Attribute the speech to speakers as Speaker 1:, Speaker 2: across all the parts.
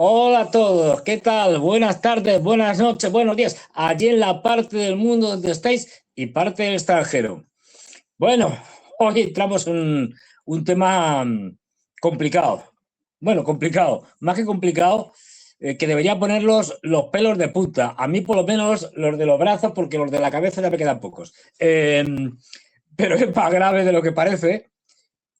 Speaker 1: Hola a todos, ¿qué tal? Buenas tardes, buenas noches, buenos días, allí en la parte del mundo donde estáis y parte del extranjero. Bueno, hoy entramos en un tema complicado. Bueno, complicado, más que complicado, que debería poner los pelos de punta. A mí por lo menos los de los brazos, porque los de la cabeza ya me quedan pocos. Pero es más grave de lo que parece.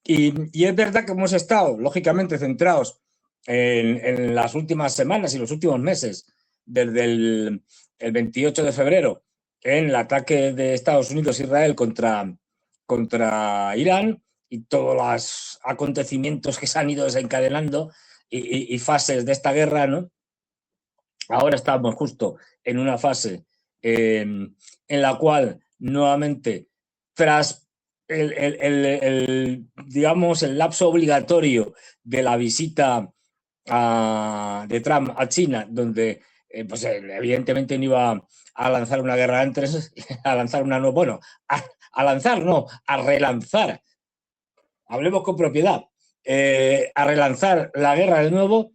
Speaker 1: Y es verdad que hemos estado, lógicamente, centrados en las últimas semanas y los últimos meses, desde el 28 de febrero, en el ataque de Estados Unidos e Israel contra Irán y todos los acontecimientos que se han ido desencadenando y fases de esta guerra, ¿no? Ahora estamos justo en una fase en la cual nuevamente, tras digamos, el lapso obligatorio de la visita de Trump a China, donde pues, evidentemente no iba a lanzar una guerra antes, a lanzar una no, bueno, a lanzar, no, a relanzar, hablemos con propiedad, a relanzar la guerra de nuevo,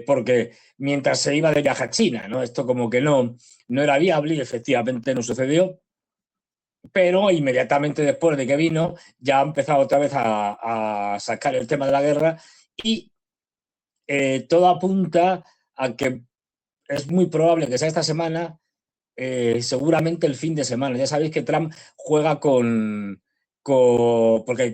Speaker 1: porque mientras se iba de viaje a China, ¿no? Esto como que no era viable y efectivamente no sucedió. Pero inmediatamente después de que vino, ya ha empezado otra vez a sacar el tema de la guerra y todo apunta a que es muy probable que sea esta semana, seguramente el fin de semana. Ya sabéis que Trump juega porque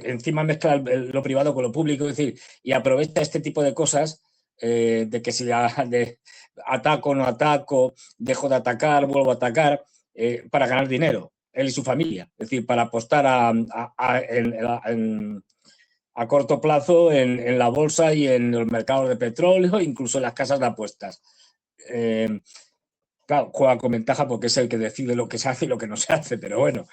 Speaker 1: encima mezcla lo privado con lo público, es decir, y aprovecha este tipo de cosas, de que si ataco o no ataco, dejo de atacar, vuelvo a atacar, para ganar dinero, él y su familia. Es decir, para apostar a corto plazo en la bolsa y en los mercados de petróleo, incluso en las casas de apuestas. Eh, Claro, juega con ventaja porque es el que decide lo que se hace y lo que no se hace, pero bueno,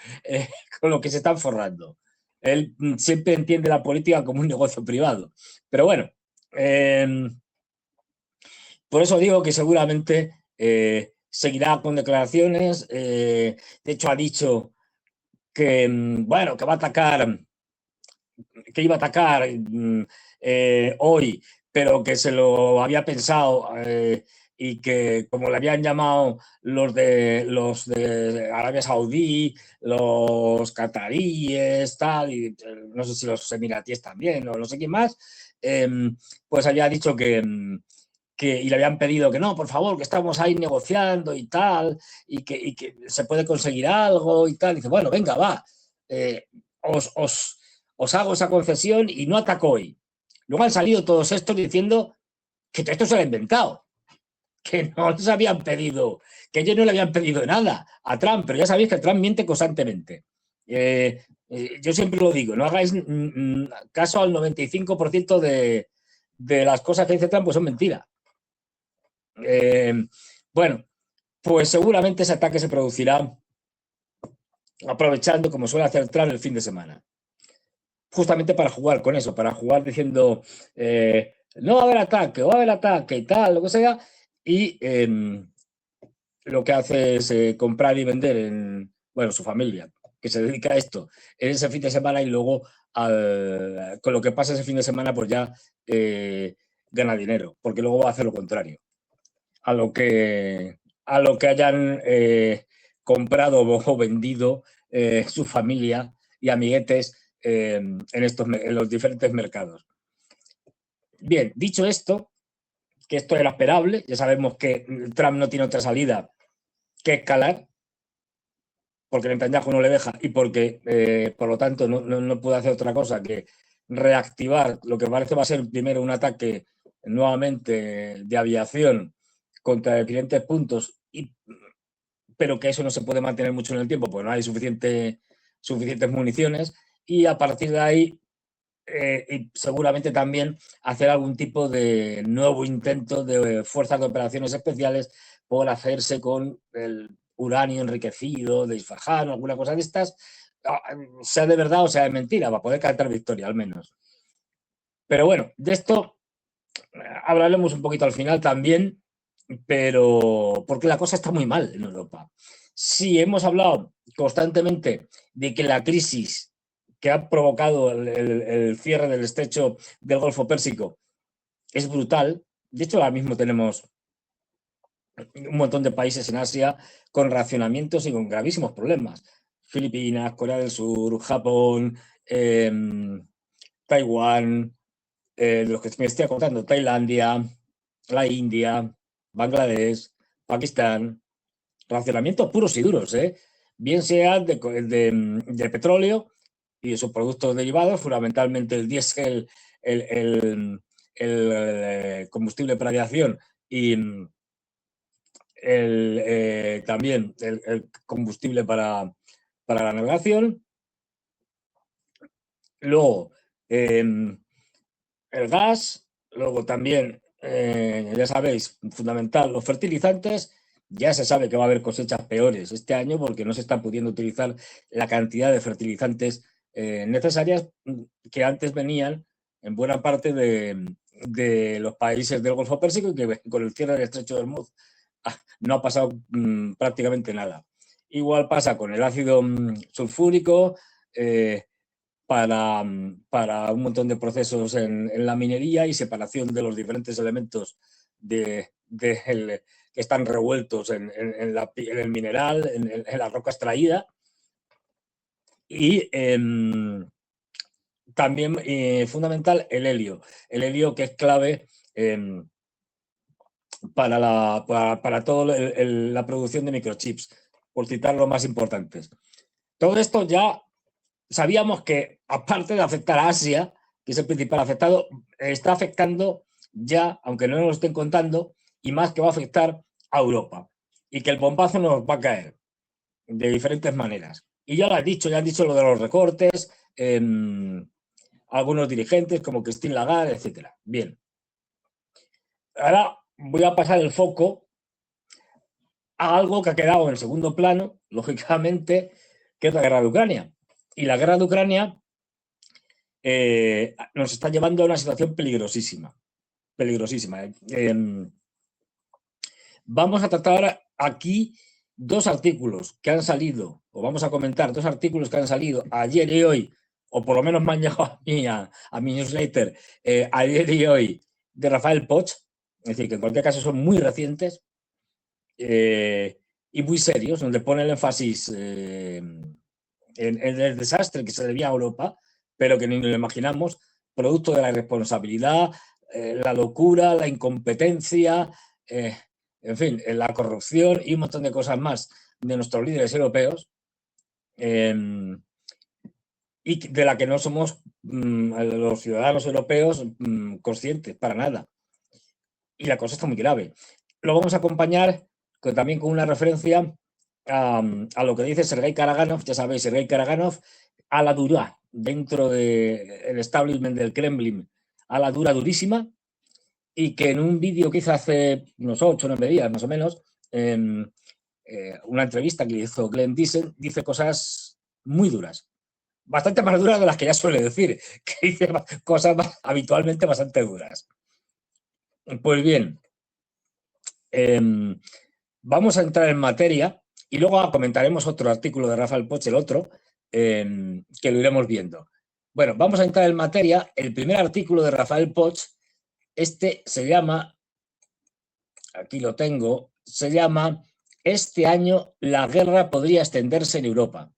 Speaker 1: con lo que se están forrando. Él siempre entiende la política como un negocio privado. Pero bueno, por eso digo que seguramente seguirá con declaraciones. De hecho, ha dicho que, bueno, que va a atacar, que iba a atacar hoy, pero que se lo había pensado, y que como le habían llamado los de Arabia Saudí, los cataríes, tal, y no sé si los emiratíes también, o no sé quién más, eh, pues había dicho y le habían pedido que no, por favor, que estamos ahí negociando y tal, y que se puede conseguir algo y tal. Y dice, bueno, venga, va, eh, os, os, os hago esa concesión y no atacó hoy. Luego han salido todos estos diciendo que esto se lo ha inventado, que no les habían pedido, que ellos no le habían pedido nada a Trump, pero ya sabéis que Trump miente constantemente. Yo siempre lo digo, no hagáis caso al 95% de las cosas que dice Trump, pues son mentiras. Bueno, pues seguramente ese ataque se producirá aprovechando, como suele hacer Trump, el fin de semana. Justamente para jugar con eso, para jugar diciendo no va a haber ataque, o va a haber ataque y tal, lo que sea, y lo que hace es comprar y vender bueno, su familia, que se dedica a esto, en ese fin de semana y luego con lo que pasa ese fin de semana, pues ya gana dinero, porque luego va a hacer lo contrario a lo que hayan comprado o vendido su familia y amiguetes en los diferentes mercados. Bien, dicho esto, que esto era esperable, ya sabemos que Trump no tiene otra salida que escalar, porque Netanyahu no le deja y porque, por lo tanto, no puede hacer otra cosa que reactivar lo que parece va a ser primero un ataque nuevamente de aviación contra diferentes puntos, pero que eso no se puede mantener mucho en el tiempo, porque no hay suficientes municiones, y a partir de ahí, y seguramente también hacer algún tipo de nuevo intento de fuerzas de operaciones especiales por hacerse con el uranio enriquecido de Isfahan o alguna cosa de estas, sea de verdad o sea de mentira, para poder cantar victoria al menos. Pero bueno, de esto hablaremos un poquito al final también, pero porque la cosa está muy mal en Europa. Sí, hemos hablado constantemente de que la crisis que ha provocado el cierre del estrecho del Golfo Pérsico es brutal, De hecho, ahora mismo tenemos un montón de países en Asia con racionamientos y con gravísimos problemas. Filipinas, Corea del Sur, Japón, Taiwán, los que me estoy contando, Tailandia, la India, Bangladesh, Pakistán, racionamientos puros y duros, bien sea de petróleo y de sus productos derivados, fundamentalmente el diésel, el combustible para aviación y también el combustible para la navegación. Luego, el gas, luego también, ya sabéis, fundamental, los fertilizantes. Ya se sabe que va a haber cosechas peores este año porque no se está pudiendo utilizar la cantidad de fertilizantes necesarias que antes venían en buena parte de los países del Golfo Pérsico, y que con el cierre del Estrecho de Hormuz no ha pasado prácticamente nada. Igual pasa con el ácido sulfúrico, para un montón de procesos en la minería y separación de los diferentes elementos que están revueltos en el mineral, en la roca extraída. Y también fundamental el helio que es clave para toda la producción de microchips, por citar los más importantes. Todo esto ya sabíamos que, aparte de afectar a Asia, que es el principal afectado, está afectando ya, aunque no nos lo estén contando, y más que va a afectar a Europa. Y que el bombazo nos va a caer de diferentes maneras. Y ya lo han dicho lo de los recortes, algunos dirigentes como Christine Lagarde, etc. Bien. Ahora voy a pasar el foco a algo que ha quedado en segundo plano, lógicamente, que es la guerra de Ucrania. Y la guerra de Ucrania nos está llevando a una situación peligrosísima. Peligrosísima. Vamos a tratar aquí dos artículos que han salido, o vamos a comentar dos artículos que han salido ayer y hoy, o por lo menos me han llegado a mi newsletter ayer y hoy, de Rafael Poch. Es decir, que en cualquier caso son muy recientes y muy serios, donde pone el énfasis en el desastre que se debía a Europa, pero que ni lo imaginamos, producto de la irresponsabilidad, la locura, la incompetencia, en fin, la corrupción y un montón de cosas más de nuestros líderes europeos, y de la que no somos los ciudadanos europeos conscientes para nada. Y la cosa está muy grave. Lo vamos a acompañar también con una referencia a lo que dice Sergei Karaganov. Ya sabéis, Sergei Karaganov, a la dura, dentro del establishment del Kremlin, a la dura, durísima, y que en un vídeo que hizo hace unos 8 o 9 días, más o menos, una entrevista que le hizo Glenn Diesel, dice cosas muy duras, bastante más duras de las que ya suele decir, que dice cosas habitualmente bastante duras. Pues bien, vamos a entrar en materia y luego comentaremos otro artículo de Rafael Poch, el otro, que lo iremos viendo. Bueno, vamos a entrar en materia. El primer artículo de Rafael Poch, este se llama, aquí lo tengo, se llama "Este año la guerra podría extenderse en Europa".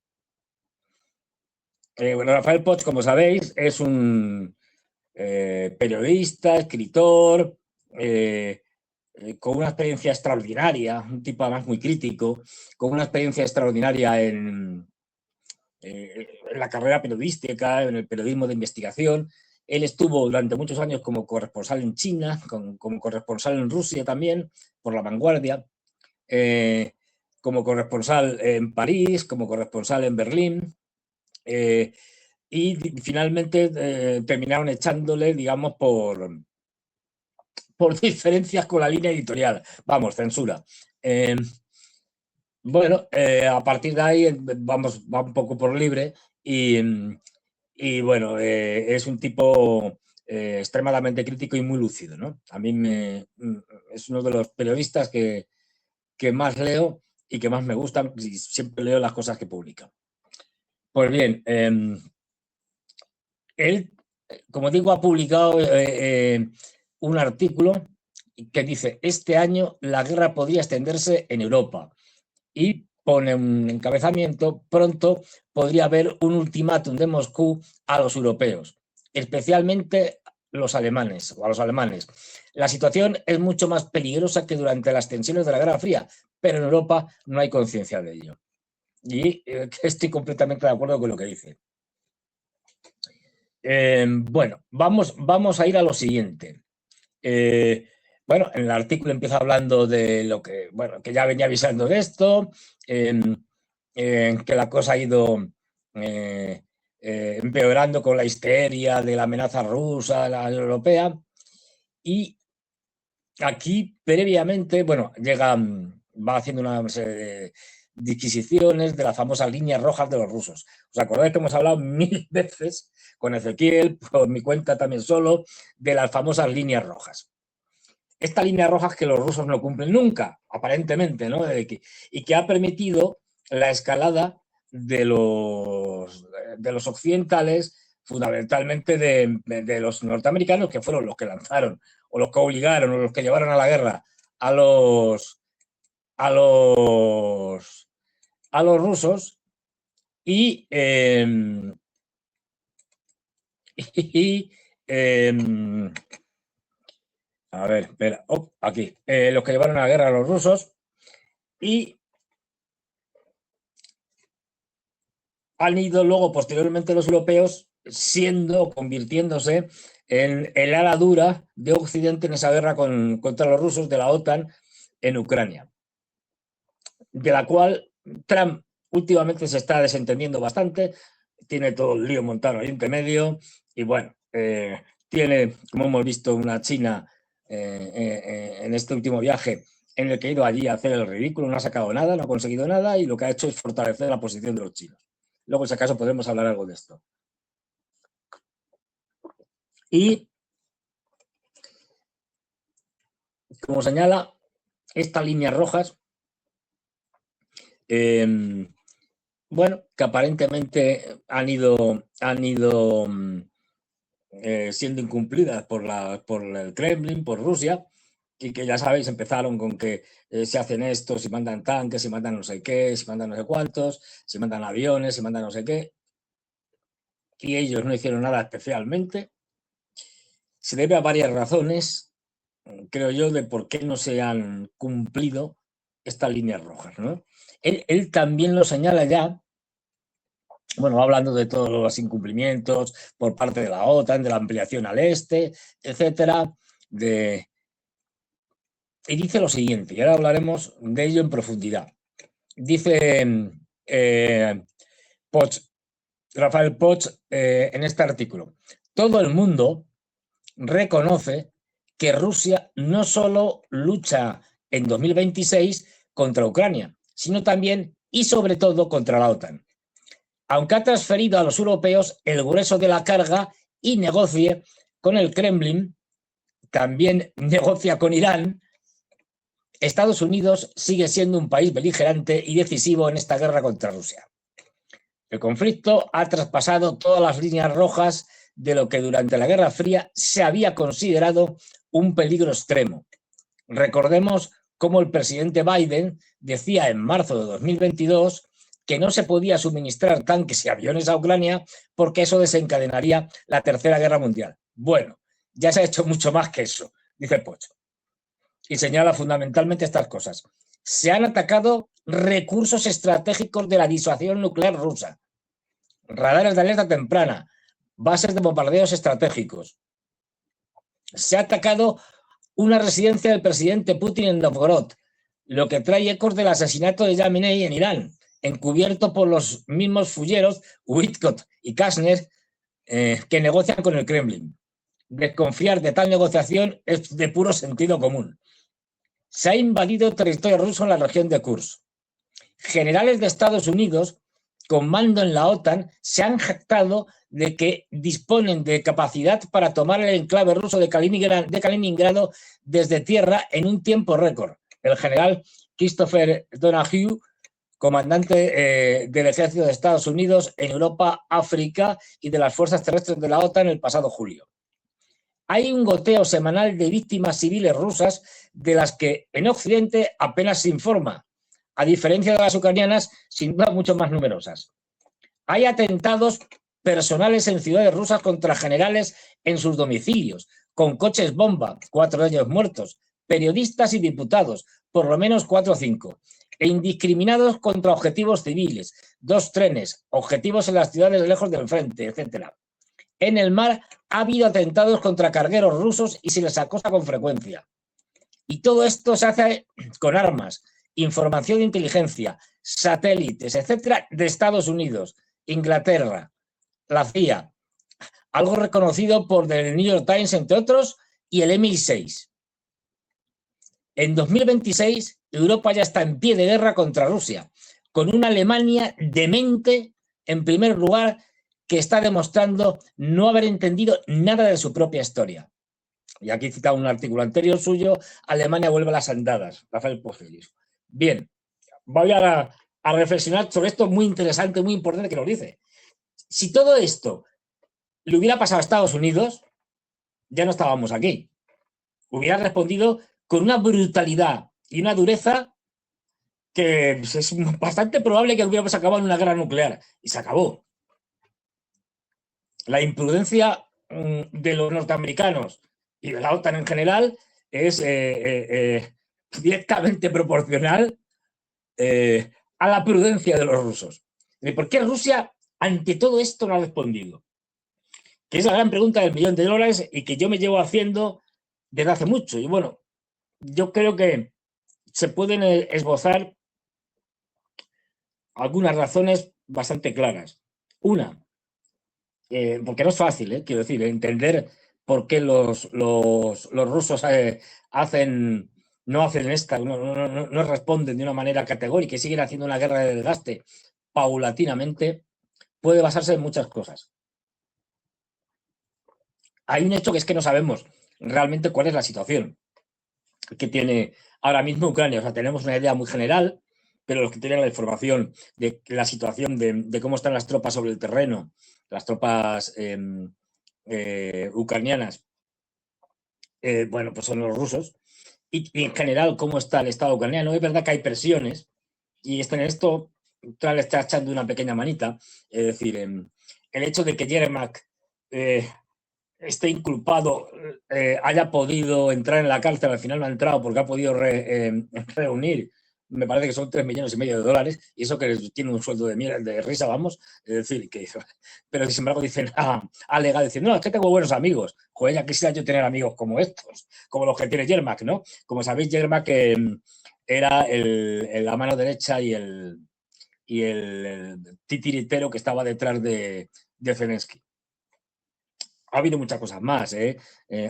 Speaker 1: Bueno, Rafael Poch, como sabéis, es un periodista, escritor, con una experiencia extraordinaria, un tipo además muy crítico, con una experiencia extraordinaria en la carrera periodística, en el periodismo de investigación. Él estuvo durante muchos años como corresponsal en China, como corresponsal en Rusia también, por La Vanguardia, como corresponsal en París, como corresponsal en Berlín, y finalmente terminaron echándole, digamos, por diferencias con la línea editorial, vamos, censura. Bueno, a partir de ahí va un poco por libre y bueno, es un tipo extremadamente crítico y muy lúcido, ¿no? A mí es uno de los periodistas que más leo y que más me gustan, y siempre leo las cosas que publica. Pues bien, él, como digo, ha publicado un artículo que dice: este año la guerra podría extenderse en Europa, y pone un encabezamiento: pronto podría haber un ultimátum de Moscú a los europeos, especialmente los alemanes, o a los alemanes. La situación es mucho más peligrosa que durante las tensiones de la Guerra Fría, pero en Europa no hay conciencia de ello. Y estoy completamente de acuerdo con lo que dice. Bueno, vamos a ir a lo siguiente. Bueno, en el artículo empieza hablando de lo que, bueno, que ya venía avisando de esto, que la cosa ha ido empeorando con la histeria de la amenaza rusa a la Unión Europea. Y aquí, previamente, bueno, va haciendo una serie de disquisiciones de las famosas líneas rojas de los rusos. ¿Os acordáis que hemos hablado 1000 veces con Ezequiel, por mi cuenta también solo, de las famosas líneas rojas? Esta línea roja es que los rusos no cumplen nunca, aparentemente, ¿no? Y que ha permitido la escalada de los occidentales, fundamentalmente de los norteamericanos, que fueron los que lanzaron, o los que obligaron, o los que llevaron a la guerra a los rusos, y a ver, espera, aquí, los que llevaron a la guerra a los rusos, y han ido luego posteriormente los europeos convirtiéndose en el ala dura de Occidente en esa guerra contra los rusos de la OTAN en Ucrania, de la cual Trump últimamente se está desentendiendo bastante, tiene todo el lío montado ahí entre medio, y bueno, tiene, como hemos visto, una China en este último viaje en el que ha ido allí a hacer el ridículo, no ha sacado nada, no ha conseguido nada, y lo que ha hecho es fortalecer la posición de los chinos. Luego, si acaso, podremos hablar algo de esto. Y, como señala, estas líneas rojas, bueno, que aparentemente han ido siendo incumplidas por el Kremlin, por Rusia, y que ya sabéis, empezaron con que se hacen esto, si mandan tanques, si mandan no sé qué, si mandan no sé cuántos, si mandan aviones, si mandan no sé qué, y ellos no hicieron nada especialmente. Se debe a varias razones, creo yo, de por qué no se han cumplido estas líneas rojas, ¿no? Él también lo señala ya, bueno, hablando de todos los incumplimientos por parte de la OTAN, de la ampliación al este, etcétera, y dice lo siguiente, y ahora hablaremos de ello en profundidad. Dice Rafael Poch en este artículo: todo el mundo reconoce que Rusia no solo lucha en 2026 contra Ucrania, sino también y sobre todo contra la OTAN. Aunque ha transferido a los europeos el grueso de la carga y negocie con el Kremlin, también negocia con Irán, Estados Unidos sigue siendo un país beligerante y decisivo en esta guerra contra Rusia. El conflicto ha traspasado todas las líneas rojas de lo que durante la Guerra Fría se había considerado un peligro extremo. Recordemos cómo el presidente Biden decía en marzo de 2022 que no se podía suministrar tanques y aviones a Ucrania porque eso desencadenaría la Tercera Guerra Mundial. Bueno, ya se ha hecho mucho más que eso, dice Poch. Y señala fundamentalmente estas cosas. Se han atacado recursos estratégicos de la disuasión nuclear rusa, radares de alerta temprana, bases de bombardeos estratégicos. Se ha atacado una residencia del presidente Putin en Novgorod, lo que trae ecos del asesinato de Khamenei en Irán, encubierto por los mismos fulleros Wittkot y Kashner que negocian con el Kremlin. Desconfiar de tal negociación es de puro sentido común. Se ha invadido territorio ruso en la región de Kursk. Generales de Estados Unidos con mando en la OTAN se han jactado de que disponen de capacidad para tomar el enclave ruso de Kaliningrado desde tierra en un tiempo récord. El general Christopher Donahue, comandante del ejército de Estados Unidos en Europa, África y de las fuerzas terrestres de la OTAN el pasado julio. hay un goteo semanal de víctimas civiles rusas de las que en Occidente apenas se informa, a diferencia de las ucranianas, sin duda mucho más numerosas. Hay atentados personales en ciudades rusas contra generales en sus domicilios, con coches bomba, 4 de ellos muertos, periodistas y diputados, por lo menos 4 o 5, e indiscriminados contra objetivos civiles, 2 trenes, objetivos en las ciudades lejos del frente, etc. En el mar ha habido atentados contra cargueros rusos y se les acosa con frecuencia. Y todo esto se hace con armas, información de inteligencia, satélites, etcétera, de Estados Unidos, Inglaterra, la CIA, algo reconocido por el New York Times, entre otros, y el MI6. En 2026, Europa ya está en pie de guerra contra Rusia, con una Alemania demente, en primer lugar, que está demostrando no haber entendido nada de su propia historia. Y aquí he citado un artículo anterior suyo, Alemania vuelve a las andadas, Rafael Pogilis. Bien, voy a reflexionar sobre esto muy interesante, muy importante que nos dice. Si todo esto le hubiera pasado a Estados Unidos, ya no estábamos aquí. Hubiera respondido con una brutalidad y una dureza que es bastante probable que hubiéramos acabado en una guerra nuclear. Y se acabó. La imprudencia de los norteamericanos y de la OTAN en general es directamente proporcional a la prudencia de los rusos. ¿Por qué Rusia ante todo esto no ha respondido? Que es la gran pregunta del $1.000.000 y que yo me llevo haciendo desde hace mucho. Y bueno, yo creo que se pueden esbozar algunas razones bastante claras. Una, porque no es fácil, quiero decir, entender por qué los rusos no hacen esta, no responden de una manera categórica y siguen haciendo una guerra de desgaste paulatinamente, puede basarse en muchas cosas. Hay un hecho que es que no sabemos realmente cuál es la situación que tiene ahora mismo Ucrania. O sea, tenemos una idea muy general, pero los que tienen la información de la situación de cómo están las tropas sobre el terreno, las tropas ucranianas, bueno, pues son los rusos. Y en general, cómo está el Estado ucraniano. Es verdad que hay presiones y en esto Trump le está echando una pequeña manita. Es decir, el hecho de que Yermak esté inculpado, haya podido entrar en la cárcel, al final no ha entrado porque ha podido reunir, me parece que son $3,5 millones, y eso que tiene un sueldo de risa, vamos, es decir, que, pero sin embargo dicen, alega diciendo, no, es que tengo buenos amigos, joder, ya quisiera yo tener amigos como estos, como los que tiene Yermak, ¿no? Como sabéis, Yermak era la mano derecha y el titiritero que estaba detrás de Zelensky. Ha habido muchas cosas más,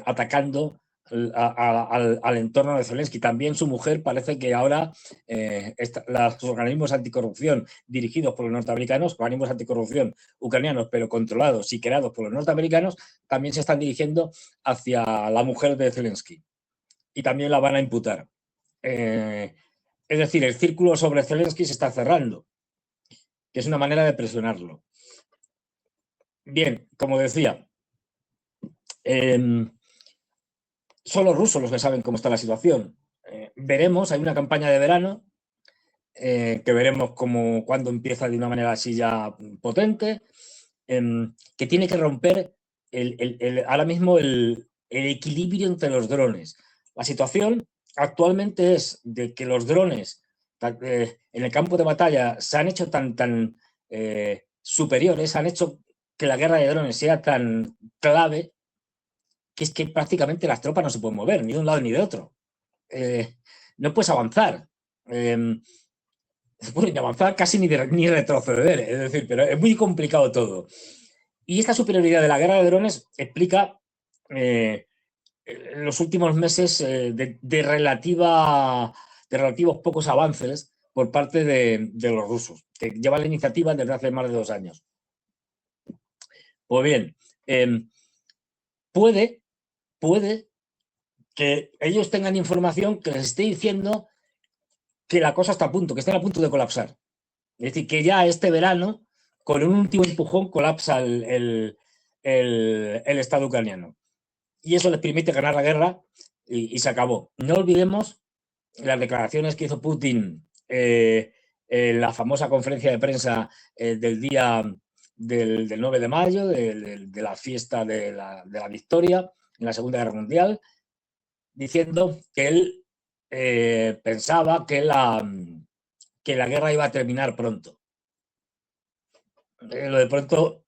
Speaker 1: atacando al entorno de Zelensky. También su mujer parece que ahora los organismos anticorrupción dirigidos por los norteamericanos, organismos anticorrupción ucranianos, pero controlados y creados por los norteamericanos, también se están dirigiendo hacia la mujer de Zelensky. Y también la van a imputar. Es decir, el círculo sobre Zelensky se está cerrando, que es una manera de presionarlo. Bien, como decía, son los rusos los que saben cómo está la situación. Veremos, hay una campaña de verano que veremos cuándo empieza de una manera así ya potente, que tiene que romper ahora mismo el equilibrio entre los drones. La situación actualmente es de que los drones en el campo de batalla se han hecho tan superiores, han hecho que la guerra de drones sea tan clave, que es que prácticamente las tropas no se pueden mover, ni de un lado ni de otro. No puedes avanzar. Bueno, ni avanzar casi ni retroceder, es decir, pero es muy complicado todo. Y esta superioridad de la guerra de drones explica los últimos meses de relativos pocos avances por parte de los rusos, que llevan la iniciativa desde hace más de 2 años. Pues bien, puede que ellos tengan información que les esté diciendo que la cosa está a punto, que están a punto de colapsar. Es decir, que ya este verano, con un último empujón, colapsa el Estado ucraniano. y eso les permite ganar la guerra y se acabó. No olvidemos las declaraciones que hizo Putin en la famosa conferencia de prensa del día del 9 de mayo, de la fiesta de la victoria en la Segunda Guerra Mundial, diciendo que él pensaba que la guerra iba a terminar pronto. Lo de pronto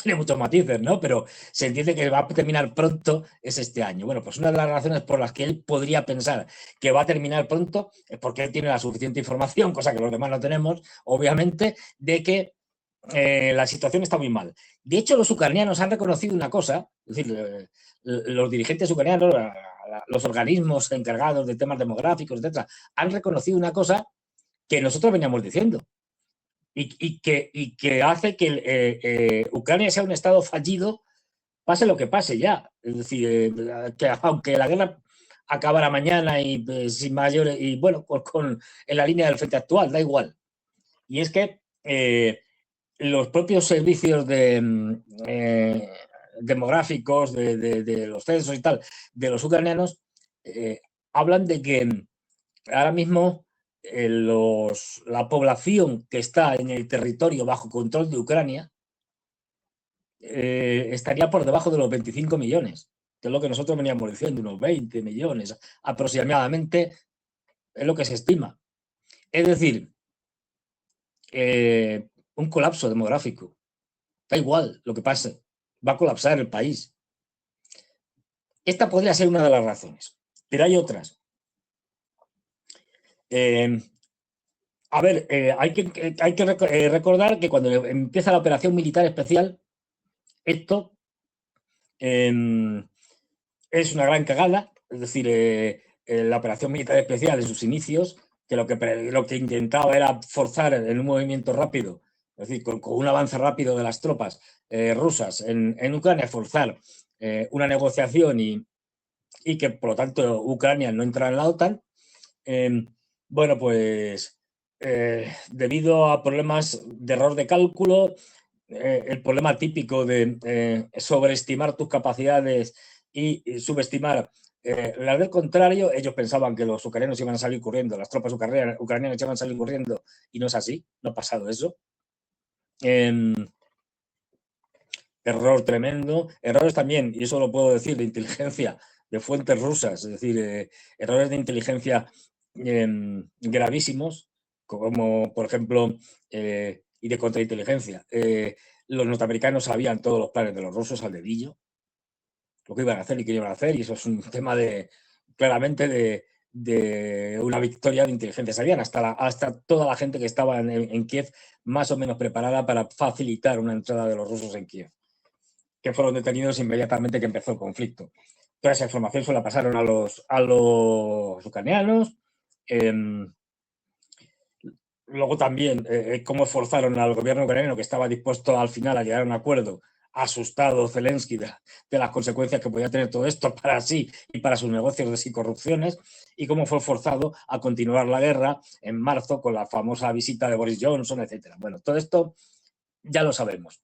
Speaker 1: tiene muchos matices, ¿no? Pero se entiende que va a terminar pronto es este año. Bueno, pues una de las razones por las que él podría pensar que va a terminar pronto es porque él tiene la suficiente información, cosa que los demás no tenemos, obviamente, de que la situación está muy mal. De hecho, los ucranianos han reconocido una cosa, es decir, los dirigentes ucranianos, los organismos encargados de temas demográficos, etcétera, han reconocido una cosa que nosotros veníamos diciendo. Y que hace que Ucrania sea un estado fallido, pase lo que pase ya. Es decir, que aunque la guerra acabara mañana y sin mayores, y bueno, en la línea del frente actual, da igual. Y es que los propios servicios demográficos, de los censos y tal, de los ucranianos, hablan de que ahora mismo la población que está en el territorio bajo control de Ucrania estaría por debajo de los 25 millones, que es lo que nosotros veníamos diciendo, unos 20 millones aproximadamente, es lo que se estima. Es decir, un colapso demográfico. Da igual lo que pase, va a colapsar el país. Esta podría ser una de las razones, pero hay otras. A ver, hay que recordar que cuando empieza la operación militar especial, esto es una gran cagada, es decir, la operación militar especial en sus inicios, que lo que intentaba era forzar en un movimiento rápido, es decir, con un avance rápido de las tropas rusas en Ucrania, forzar una negociación y que, por lo tanto, Ucrania no entrara en la OTAN. Bueno, pues debido a problemas de error de cálculo, el problema típico de sobreestimar tus capacidades y subestimar las del contrario, ellos pensaban que los ucranianos iban a salir corriendo, las tropas ucranianas iban a salir corriendo, y no es así, no ha pasado eso. Error tremendo. Errores también, y eso lo puedo decir, de inteligencia, de fuentes rusas, es decir, errores de inteligencia gravísimos, como por ejemplo, y de contrainteligencia. Los norteamericanos sabían todos los planes de los rusos al dedillo, lo que iban a hacer y qué iban a hacer, y eso es un tema claramente de una victoria de inteligencia. Sabían hasta toda la gente que estaba en Kiev más o menos preparada para facilitar una entrada de los rusos en Kiev, que fueron detenidos inmediatamente que empezó el conflicto. Toda esa información se la pasaron a los ucranianos. Luego también cómo forzaron al gobierno ucraniano, que estaba dispuesto al final a llegar a un acuerdo, asustado Zelensky de las consecuencias que podía tener todo esto para sí y para sus negocios de corrupciones, y cómo fue forzado a continuar la guerra en marzo con la famosa visita de Boris Johnson, etc. Bueno, todo esto ya lo sabemos.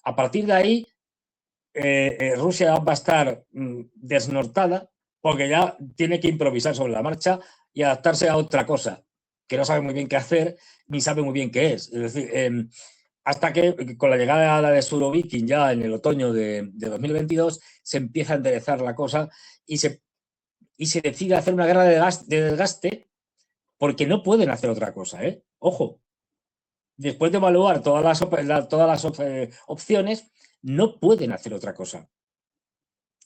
Speaker 1: A partir de ahí, Rusia va a estar desnortada porque ya tiene que improvisar sobre la marcha y adaptarse a otra cosa que no sabe muy bien qué hacer ni sabe muy bien qué es. Es decir, hasta que con la llegada de Surovikin ya en el otoño de 2022 se empieza a enderezar la cosa y se decide hacer una guerra de desgaste, porque no pueden hacer otra cosa. Ojo, después de evaluar todas las opciones, no pueden hacer otra cosa.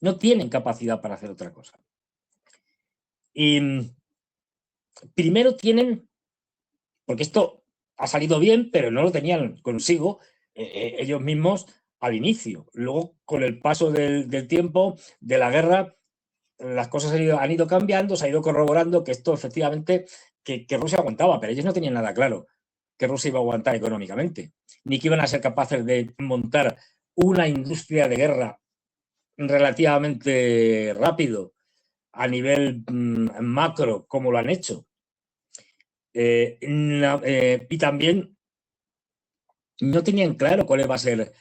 Speaker 1: No tienen capacidad para hacer otra cosa. Y primero tienen, porque esto ha salido bien, pero no lo tenían consigo ellos mismos al inicio. Luego, con el paso del tiempo, de la guerra, las cosas han ido cambiando, se ha ido corroborando que esto efectivamente, que Rusia aguantaba, pero ellos no tenían nada claro que Rusia iba a aguantar económicamente, ni que iban a ser capaces de montar una industria de guerra relativamente rápido a nivel macro, como lo han hecho. Y también no tenían claro cuál iba a ser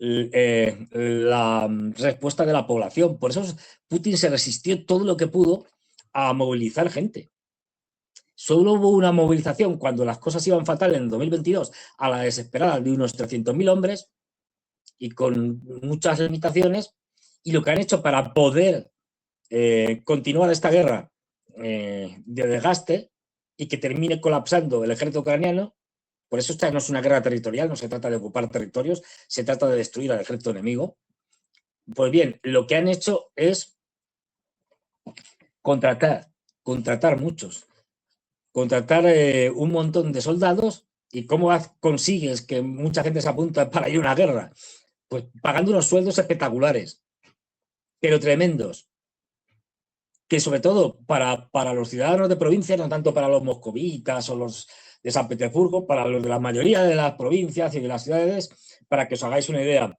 Speaker 1: la respuesta de la población. Por eso Putin se resistió todo lo que pudo a movilizar gente. Solo hubo una movilización cuando las cosas iban fatal en el 2022 a la desesperada de unos 300.000 hombres y con muchas limitaciones, y lo que han hecho para poder continuar esta guerra de desgaste y que termine colapsando el ejército ucraniano. Por eso esta no es una guerra territorial, no se trata de ocupar territorios, se trata de destruir al ejército enemigo. Pues bien, lo que han hecho es contratar muchos, contratar un montón de soldados. ¿Y cómo consigues que mucha gente se apunta para ir a una guerra? Pues pagando unos sueldos espectaculares, pero tremendos, que sobre todo para los ciudadanos de provincia, no tanto para los moscovitas o los de San Petersburgo, para los de la mayoría de las provincias y de las ciudades, para que os hagáis una idea,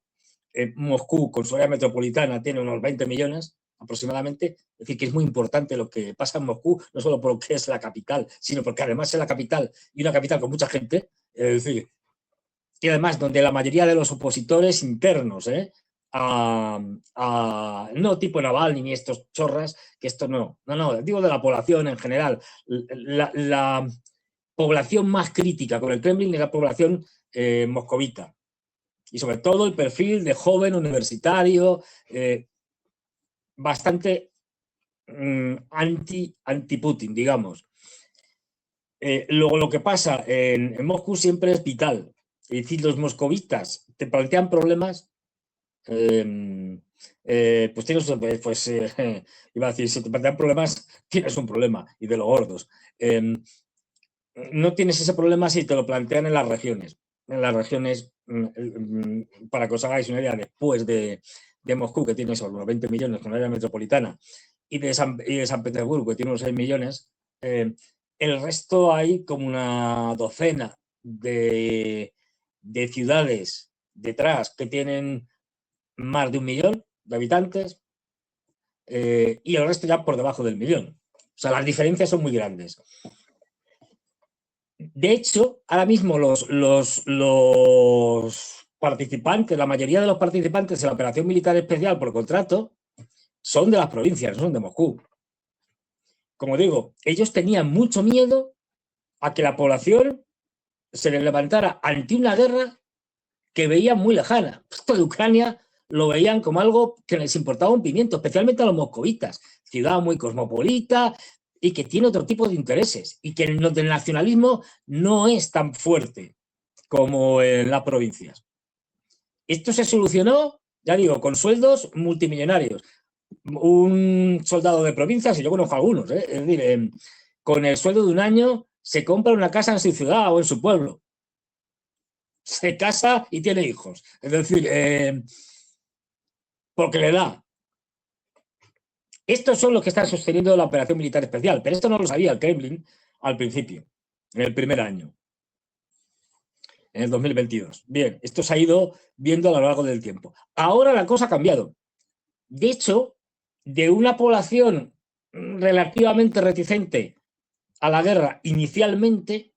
Speaker 1: Moscú con su área metropolitana tiene unos 20 millones aproximadamente, es decir, que es muy importante lo que pasa en Moscú, no solo porque es la capital, sino porque además es la capital y una capital con mucha gente, es decir, y además donde la mayoría de los opositores internos, no tipo Navalny ni estos chorras, que esto no, digo de la población en general, la población más crítica con el Kremlin es la población moscovita, y sobre todo el perfil de joven universitario, bastante anti-Putin, digamos. Luego lo que pasa en Moscú siempre es vital. Es decir, los moscovitas te plantean problemas, pues tienes, iba a decir, si te plantean problemas, tienes un problema, y de los gordos. No tienes ese problema si te lo plantean en las regiones. En las regiones, para que os hagáis una idea, después de Moscú, que tiene solo unos 20 millones con la área metropolitana, y de San Petersburgo, que tiene unos 6 millones, el resto hay como una docena de ciudades detrás que tienen más de 1 millón de habitantes, y el resto ya por debajo del millón. O sea, las diferencias son muy grandes. De hecho, ahora mismo los participantes, la mayoría de los participantes en la operación militar especial por contrato son de las provincias, no son de Moscú. Como digo, ellos tenían mucho miedo a que la población se les levantara ante una guerra que veían muy lejana. Esto de Ucrania lo veían como algo que les importaba un pimiento, especialmente a los moscovitas, ciudad muy cosmopolita y que tiene otro tipo de intereses, y que el nacionalismo no es tan fuerte como en las provincias. Esto se solucionó, ya digo, con sueldos multimillonarios. Un soldado de provincias, y yo conozco algunos, es decir, con el sueldo de un año se compra una casa en su ciudad o en su pueblo. Se casa y tiene hijos. Es decir, porque le da. Estos son los que están sosteniendo la operación militar especial, pero esto no lo sabía el Kremlin al principio, en el primer año, en el 2022. Bien, esto se ha ido viendo a lo largo del tiempo. Ahora la cosa ha cambiado. De hecho, de una población relativamente reticente a la guerra inicialmente,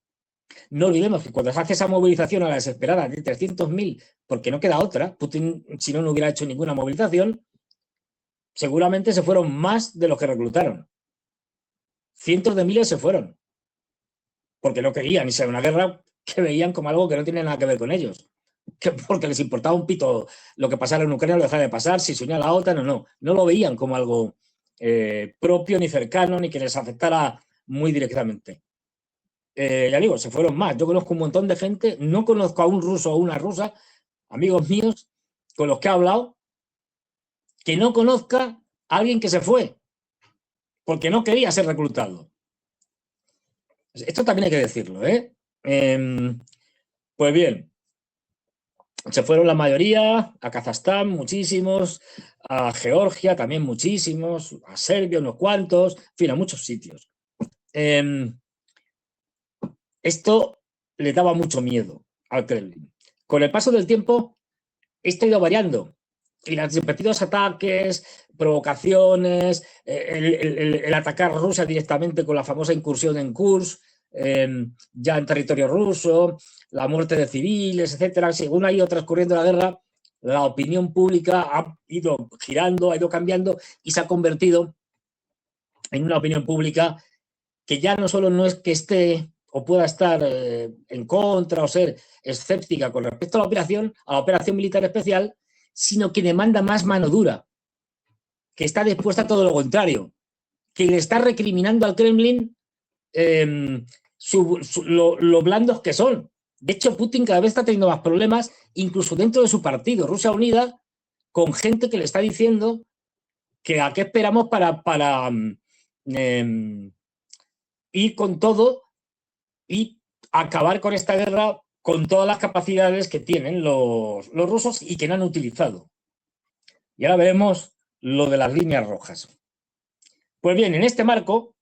Speaker 1: no olvidemos que cuando se hace esa movilización a la desesperada de 300.000, porque no queda otra, Putin si no hubiera hecho ninguna movilización, seguramente se fueron más de los que reclutaron. Cientos de miles se fueron, porque no querían irse a una guerra que veían como algo que no tiene nada que ver con ellos, porque les importaba un pito lo que pasara en Ucrania, lo dejaba de pasar, si se unía a la OTAN o no. No lo veían como algo propio, ni cercano, ni que les afectara muy directamente. Ya digo, se fueron más. Yo conozco un montón de gente, no conozco a un ruso o una rusa, amigos míos, con los que he hablado, que no conozca a alguien que se fue, porque no quería ser reclutado. Esto también hay que decirlo, ¿eh? Pues bien, se fueron la mayoría, a Kazajstán muchísimos, a Georgia también muchísimos, a Serbia unos cuantos, en fin, a muchos sitios. Esto le daba mucho miedo al Kremlin. Con el paso del tiempo, esto ha ido variando. Y los repetidos ataques, provocaciones, el atacar a Rusia directamente con la famosa incursión en Kursk, ya en territorio ruso, la muerte de civiles, etcétera. Según ha ido transcurriendo la guerra, la opinión pública ha ido girando, ha ido cambiando y se ha convertido en una opinión pública que ya no solo no es que esté o pueda estar en contra o ser escéptica con respecto a la operación militar especial, sino que demanda más mano dura, que está dispuesta a todo lo contrario, que le está recriminando al Kremlin lo blandos que son. De hecho, Putin cada vez está teniendo más problemas, incluso dentro de su partido, Rusia Unida, con gente que le está diciendo que a qué esperamos para ir con todo y acabar con esta guerra con todas las capacidades que tienen los rusos y que no han utilizado. Y ahora veremos lo de las líneas rojas. Pues bien, en este marco,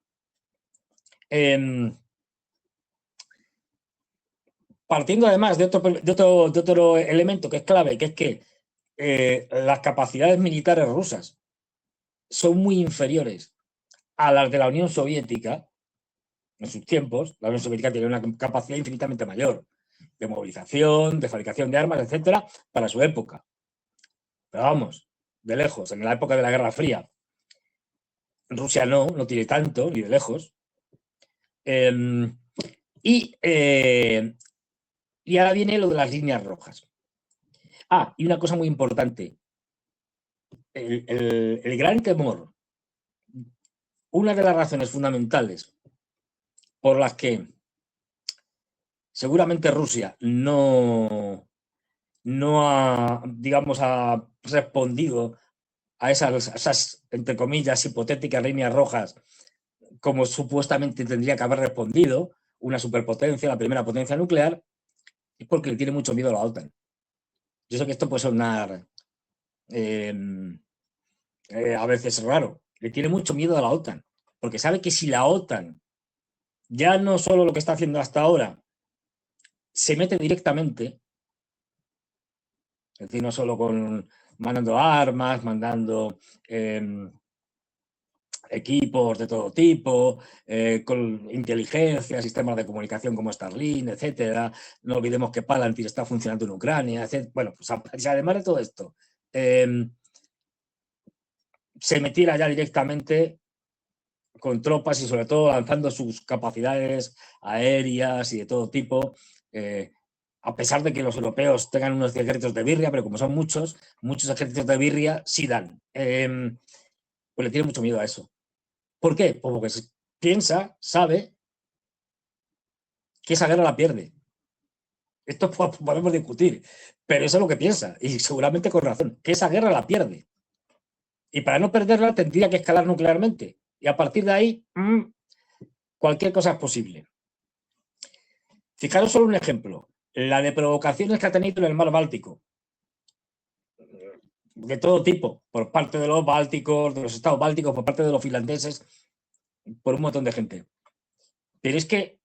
Speaker 1: partiendo además de otro elemento que es clave, que es que las capacidades militares rusas son muy inferiores a las de la Unión Soviética. En sus tiempos, la Unión Soviética tenía una capacidad infinitamente mayor de movilización, de fabricación de armas, etcétera, para su época. Pero vamos, de lejos, en la época de la Guerra Fría. Rusia no tiene tanto, ni de lejos. Y ahora viene lo de las líneas rojas. Y una cosa muy importante. El gran temor, una de las razones fundamentales por las que seguramente Rusia no ha, digamos, ha respondido a esas, entre comillas, hipotéticas líneas rojas como supuestamente tendría que haber respondido una superpotencia, la primera potencia nuclear, es porque le tiene mucho miedo a la OTAN. Yo sé que esto puede sonar a veces raro. Le tiene mucho miedo a la OTAN, porque sabe que si la OTAN, ya no solo lo que está haciendo hasta ahora, se mete directamente, es decir, no solo mandando armas, mandando equipos de todo tipo, con inteligencia, sistemas de comunicación como Starlink, etcétera. No olvidemos que Palantir está funcionando en Ucrania, etcétera. Bueno, pues además de todo esto, se metiera ya directamente con tropas y sobre todo lanzando sus capacidades aéreas y de todo tipo, a pesar de que los europeos tengan unos ejércitos de birria, pero como son muchos ejércitos de birria sí dan. Pues le tiene mucho miedo a eso. ¿Por qué? Pues porque sabe que esa guerra la pierde. Esto podemos discutir, pero eso es lo que piensa, y seguramente con razón, que esa guerra la pierde. Y para no perderla tendría que escalar nuclearmente. Y a partir de ahí, cualquier cosa es posible. Fijaros solo un ejemplo, la de provocaciones que ha tenido en el mar Báltico. De todo tipo, por parte de los bálticos, de los estados bálticos, por parte de los finlandeses, por un montón de gente. Pero es que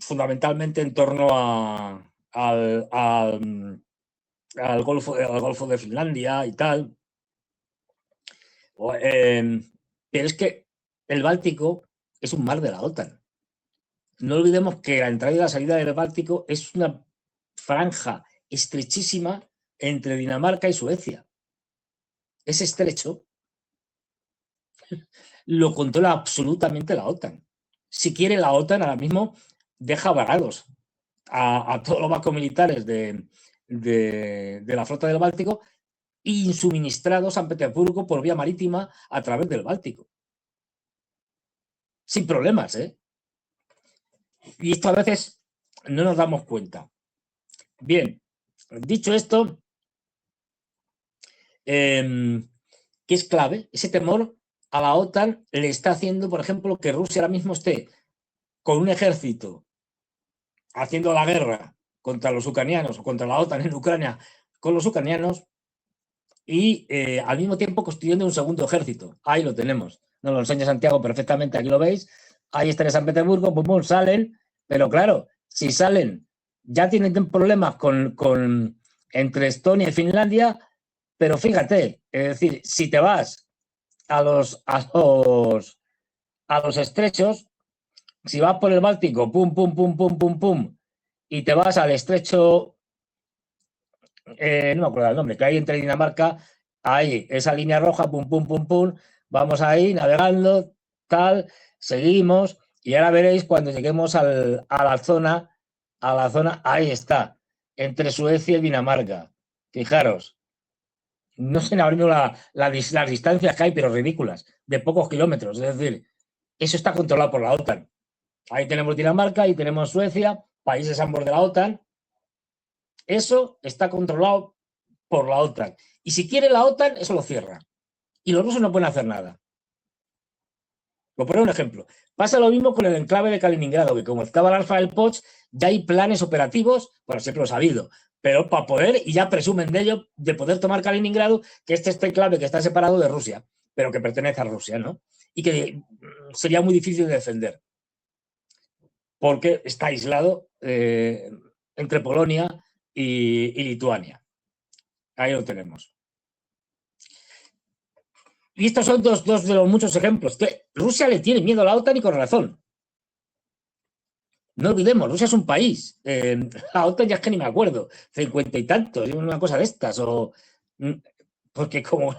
Speaker 1: fundamentalmente en torno al Golfo de Finlandia y tal. Pero es que el Báltico es un mar de la OTAN. No olvidemos que la entrada y la salida del Báltico es una franja estrechísima entre Dinamarca y Suecia. Ese estrecho lo controla absolutamente la OTAN. Si quiere, la OTAN ahora mismo deja varados a todos los barcos militares de la flota del Báltico y suministrados a San Petersburgo por vía marítima a través del Báltico. Sin problemas, ¿eh? Y esto a veces no nos damos cuenta. Bien, dicho esto, que es clave, ese temor a la OTAN le está haciendo, por ejemplo, que Rusia ahora mismo esté con un ejército haciendo la guerra contra los ucranianos o contra la OTAN en Ucrania con los ucranianos y al mismo tiempo construyendo un segundo ejército. Ahí lo tenemos. Nos lo enseña Santiago perfectamente, aquí lo veis. Ahí está en San Petersburgo, pum, salen, pero claro, si salen, ya tienen problemas entre Estonia y Finlandia, pero fíjate, es decir, si te vas a los estrechos, si vas por el Báltico, pum, y te vas al estrecho no me acuerdo el nombre, que hay entre Dinamarca, ahí, esa línea roja, pum, pum, pum, pum, vamos ahí navegando, tal, seguimos, y ahora veréis cuando lleguemos a la zona, ahí está, entre Suecia y Dinamarca. Fijaros, no sé ahora mismo las distancias que hay, pero ridículas, de pocos kilómetros, es decir, eso está controlado por la OTAN. Ahí tenemos Dinamarca, ahí tenemos Suecia, países ambos de la OTAN. Eso está controlado por la OTAN. Y si quiere la OTAN, eso lo cierra. Y los rusos no pueden hacer nada. Por poner un ejemplo. Pasa lo mismo con el enclave de Kaliningrado, que como estaba el Alfa del Poch, ya hay planes operativos, bueno, siempre lo he sabido, pero para poder, y ya presumen de ello, de poder tomar Kaliningrado, que este enclave que está separado de Rusia, pero que pertenece a Rusia, ¿no? Y que sería muy difícil de defender, porque está aislado entre Polonia y Lituania. Ahí lo tenemos. Y estos son dos de los muchos ejemplos. Que Rusia le tiene miedo a la OTAN y con razón. No olvidemos, Rusia es un país. La OTAN ya es que ni me acuerdo, 50 y tantos, una cosa de estas. Porque como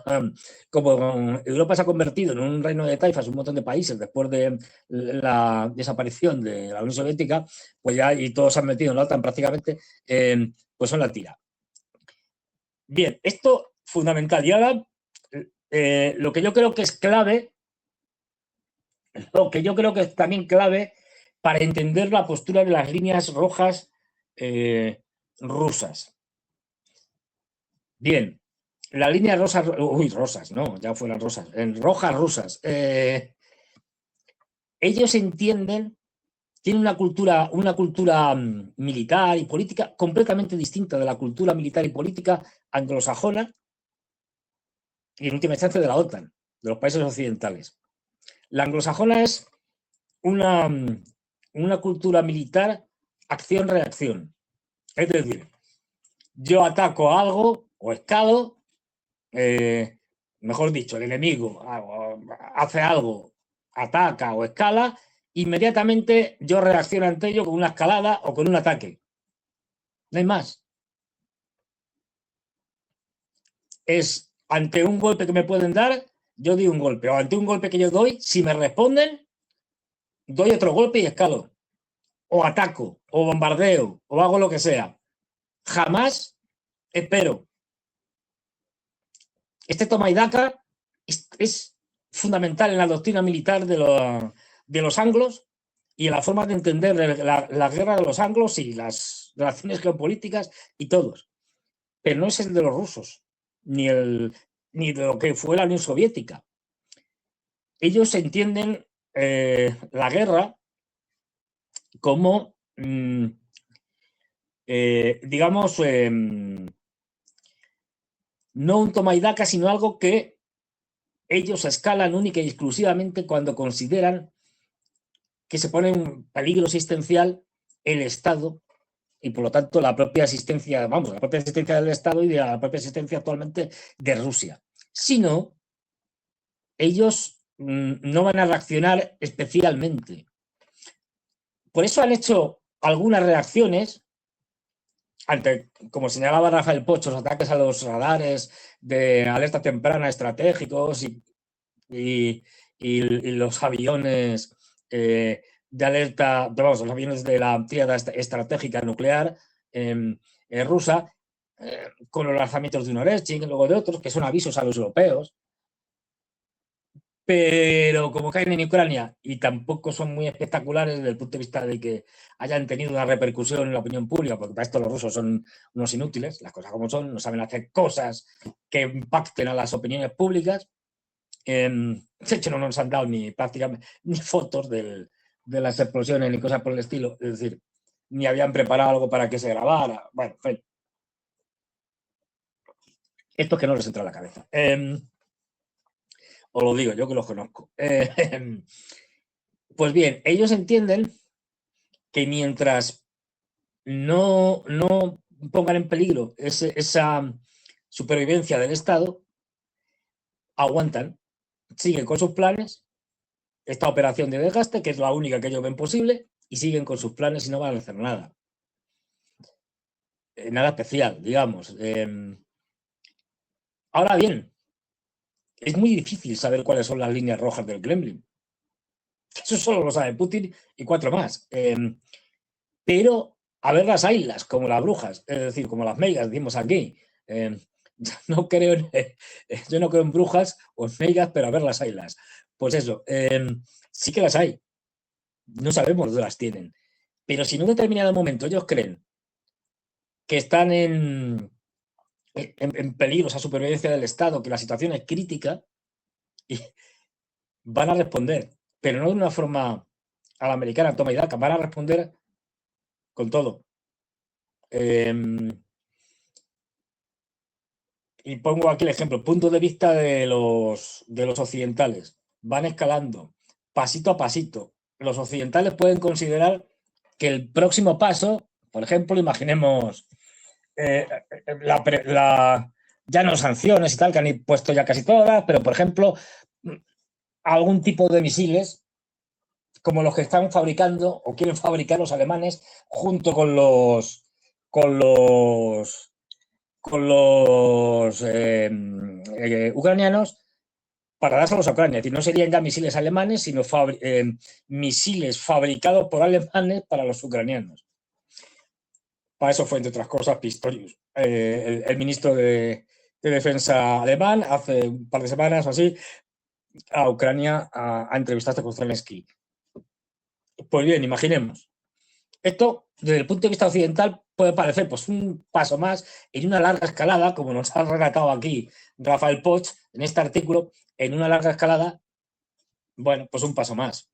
Speaker 1: Europa se ha convertido en un reino de taifas, un montón de países después de la desaparición de la Unión Soviética, pues ya y todos se han metido en la OTAN prácticamente, pues son la tira. Bien, esto fundamental. Y ahora lo que yo creo que es clave, lo que yo creo que es también clave para entender la postura de las líneas rojas rusas. Bien, las líneas rosas, rosas, no, ya fueron rosas, rojas rusas. Ellos entienden, tienen una cultura militar y política completamente distinta de la cultura militar y política anglosajona y en última instancia de la OTAN, de los países occidentales. La anglosajona es una cultura militar acción-reacción. Es decir, yo ataco algo o escalo, mejor dicho, el enemigo hace algo, ataca o escala, inmediatamente yo reacciono ante ello con una escalada o con un ataque. No hay más. Es ante un golpe que me pueden dar, yo doy un golpe, o ante un golpe que yo doy, si me responden, doy otro golpe y escalo, o ataco, o bombardeo, o hago lo que sea. Jamás espero. Este toma y daca es fundamental en la doctrina militar de los anglos y en la forma de entender la guerra de los anglos y las relaciones geopolíticas y todos. Pero no es el de los rusos, ni de lo que fue la Unión Soviética. Ellos entienden la guerra como, digamos, no un toma y daca, sino algo que ellos escalan única y exclusivamente cuando consideran que se pone en peligro existencial el Estado y por lo tanto la propia existencia, la propia existencia del Estado y de la propia existencia actualmente de Rusia. Si no, ellos no van a reaccionar especialmente. Por eso han hecho algunas reacciones ante, como señalaba Rafael Poch, los ataques a los radares de alerta temprana estratégicos y los aviones de alerta, los aviones de la tríada estratégica nuclear rusa, con los lanzamientos de un Oreshchik y luego de otros, que son avisos a los europeos. Pero como caen en Ucrania y tampoco son muy espectaculares desde el punto de vista de que hayan tenido una repercusión en la opinión pública, porque para esto los rusos son unos inútiles, las cosas como son, no saben hacer cosas que impacten a las opiniones públicas. De hecho, no nos han dado ni prácticamente ni fotos de las explosiones ni cosas por el estilo, es decir, ni habían preparado algo para que se grabara. Bueno, en fin. Esto es que no les entra a la cabeza. Os lo digo, yo que los conozco. Pues bien, ellos entienden que mientras no pongan en peligro esa supervivencia del Estado, aguantan, siguen con sus planes, esta operación de desgaste, que es la única que ellos ven posible, y siguen con sus planes y no van a hacer nada. nada especial, digamos. Ahora bien, es muy difícil saber cuáles son las líneas rojas del Kremlin. Eso solo lo sabe Putin y 4 más. Pero a verlas haylas, como las brujas, es decir, como las meigas, decimos aquí. No creo yo no creo en brujas o en meigas, pero a verlas haylas. Pues eso, sí que las hay. No sabemos dónde las tienen. Pero si en un determinado momento ellos creen que están en peligro esa supervivencia del Estado, que la situación es crítica, y van a responder, pero no de una forma a la americana, toma y daca, van a responder con todo. Y pongo aquí el ejemplo, punto de vista de los occidentales. Van escalando, pasito a pasito. Los occidentales pueden considerar que el próximo paso, por ejemplo, imaginemos ya no sanciones y tal, que han impuesto ya casi todas, pero por ejemplo, algún tipo de misiles como los que están fabricando o quieren fabricar los alemanes junto con los ucranianos para dárselos a Ucrania. Es decir, no serían ya misiles alemanes, sino misiles fabricados por alemanes para los ucranianos. Para eso fue, entre otras cosas, Pistorius, el ministro de Defensa alemán, hace un par de semanas o así, a Ucrania a entrevistarse con Zelensky. Pues bien, imaginemos. Esto, desde el punto de vista occidental, puede parecer pues, un paso más en una larga escalada, como nos ha relatado aquí Rafael Poch en este artículo, en una larga escalada, bueno, pues un paso más.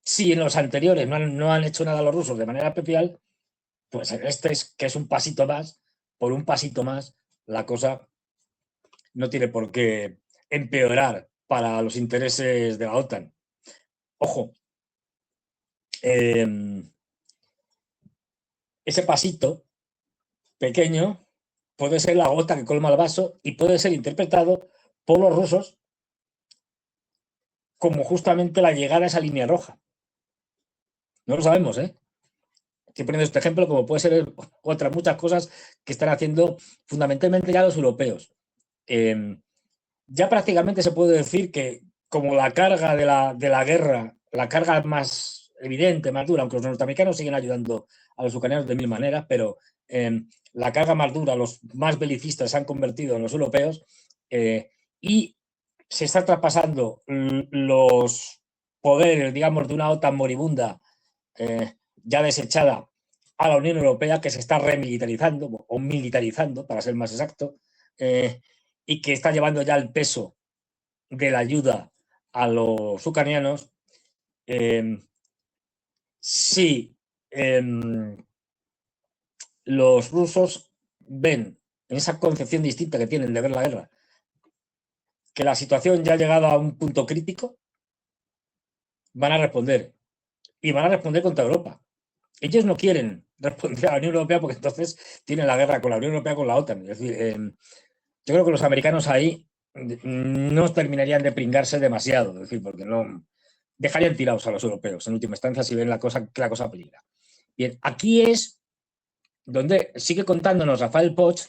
Speaker 1: Si en los anteriores no han hecho nada los rusos de manera especial, pues en este que es un pasito más, por un pasito más, la cosa no tiene por qué empeorar para los intereses de la OTAN. Ojo, ese pasito pequeño puede ser la gota que colma el vaso y puede ser interpretado por los rusos como justamente la llegada a esa línea roja. No lo sabemos, ¿eh? Estoy poniendo este ejemplo como puede ser otras muchas cosas que están haciendo fundamentalmente ya los europeos. Ya prácticamente se puede decir que como la carga de la guerra, la carga más evidente, más dura, aunque los norteamericanos siguen ayudando a los ucranianos de mil maneras, pero la carga más dura, los más belicistas se han convertido en los europeos y se está traspasando los poderes, digamos, de una OTAN moribunda ya desechada a la Unión Europea, que se está remilitarizando o militarizando, para ser más exacto, y que está llevando ya el peso de la ayuda a los ucranianos. Si los rusos ven en esa concepción distinta que tienen de ver la guerra, que la situación ya ha llegado a un punto crítico, van a responder. Y van a responder contra Europa. Ellos no quieren responder a la Unión Europea porque entonces tienen la guerra con la Unión Europea, con la OTAN. Es decir, yo creo que los americanos ahí no terminarían de pringarse demasiado, es decir, porque no dejarían tirados a los europeos en última instancia si ven que la cosa peligra. Bien, aquí es donde sigue contándonos Rafael Poch,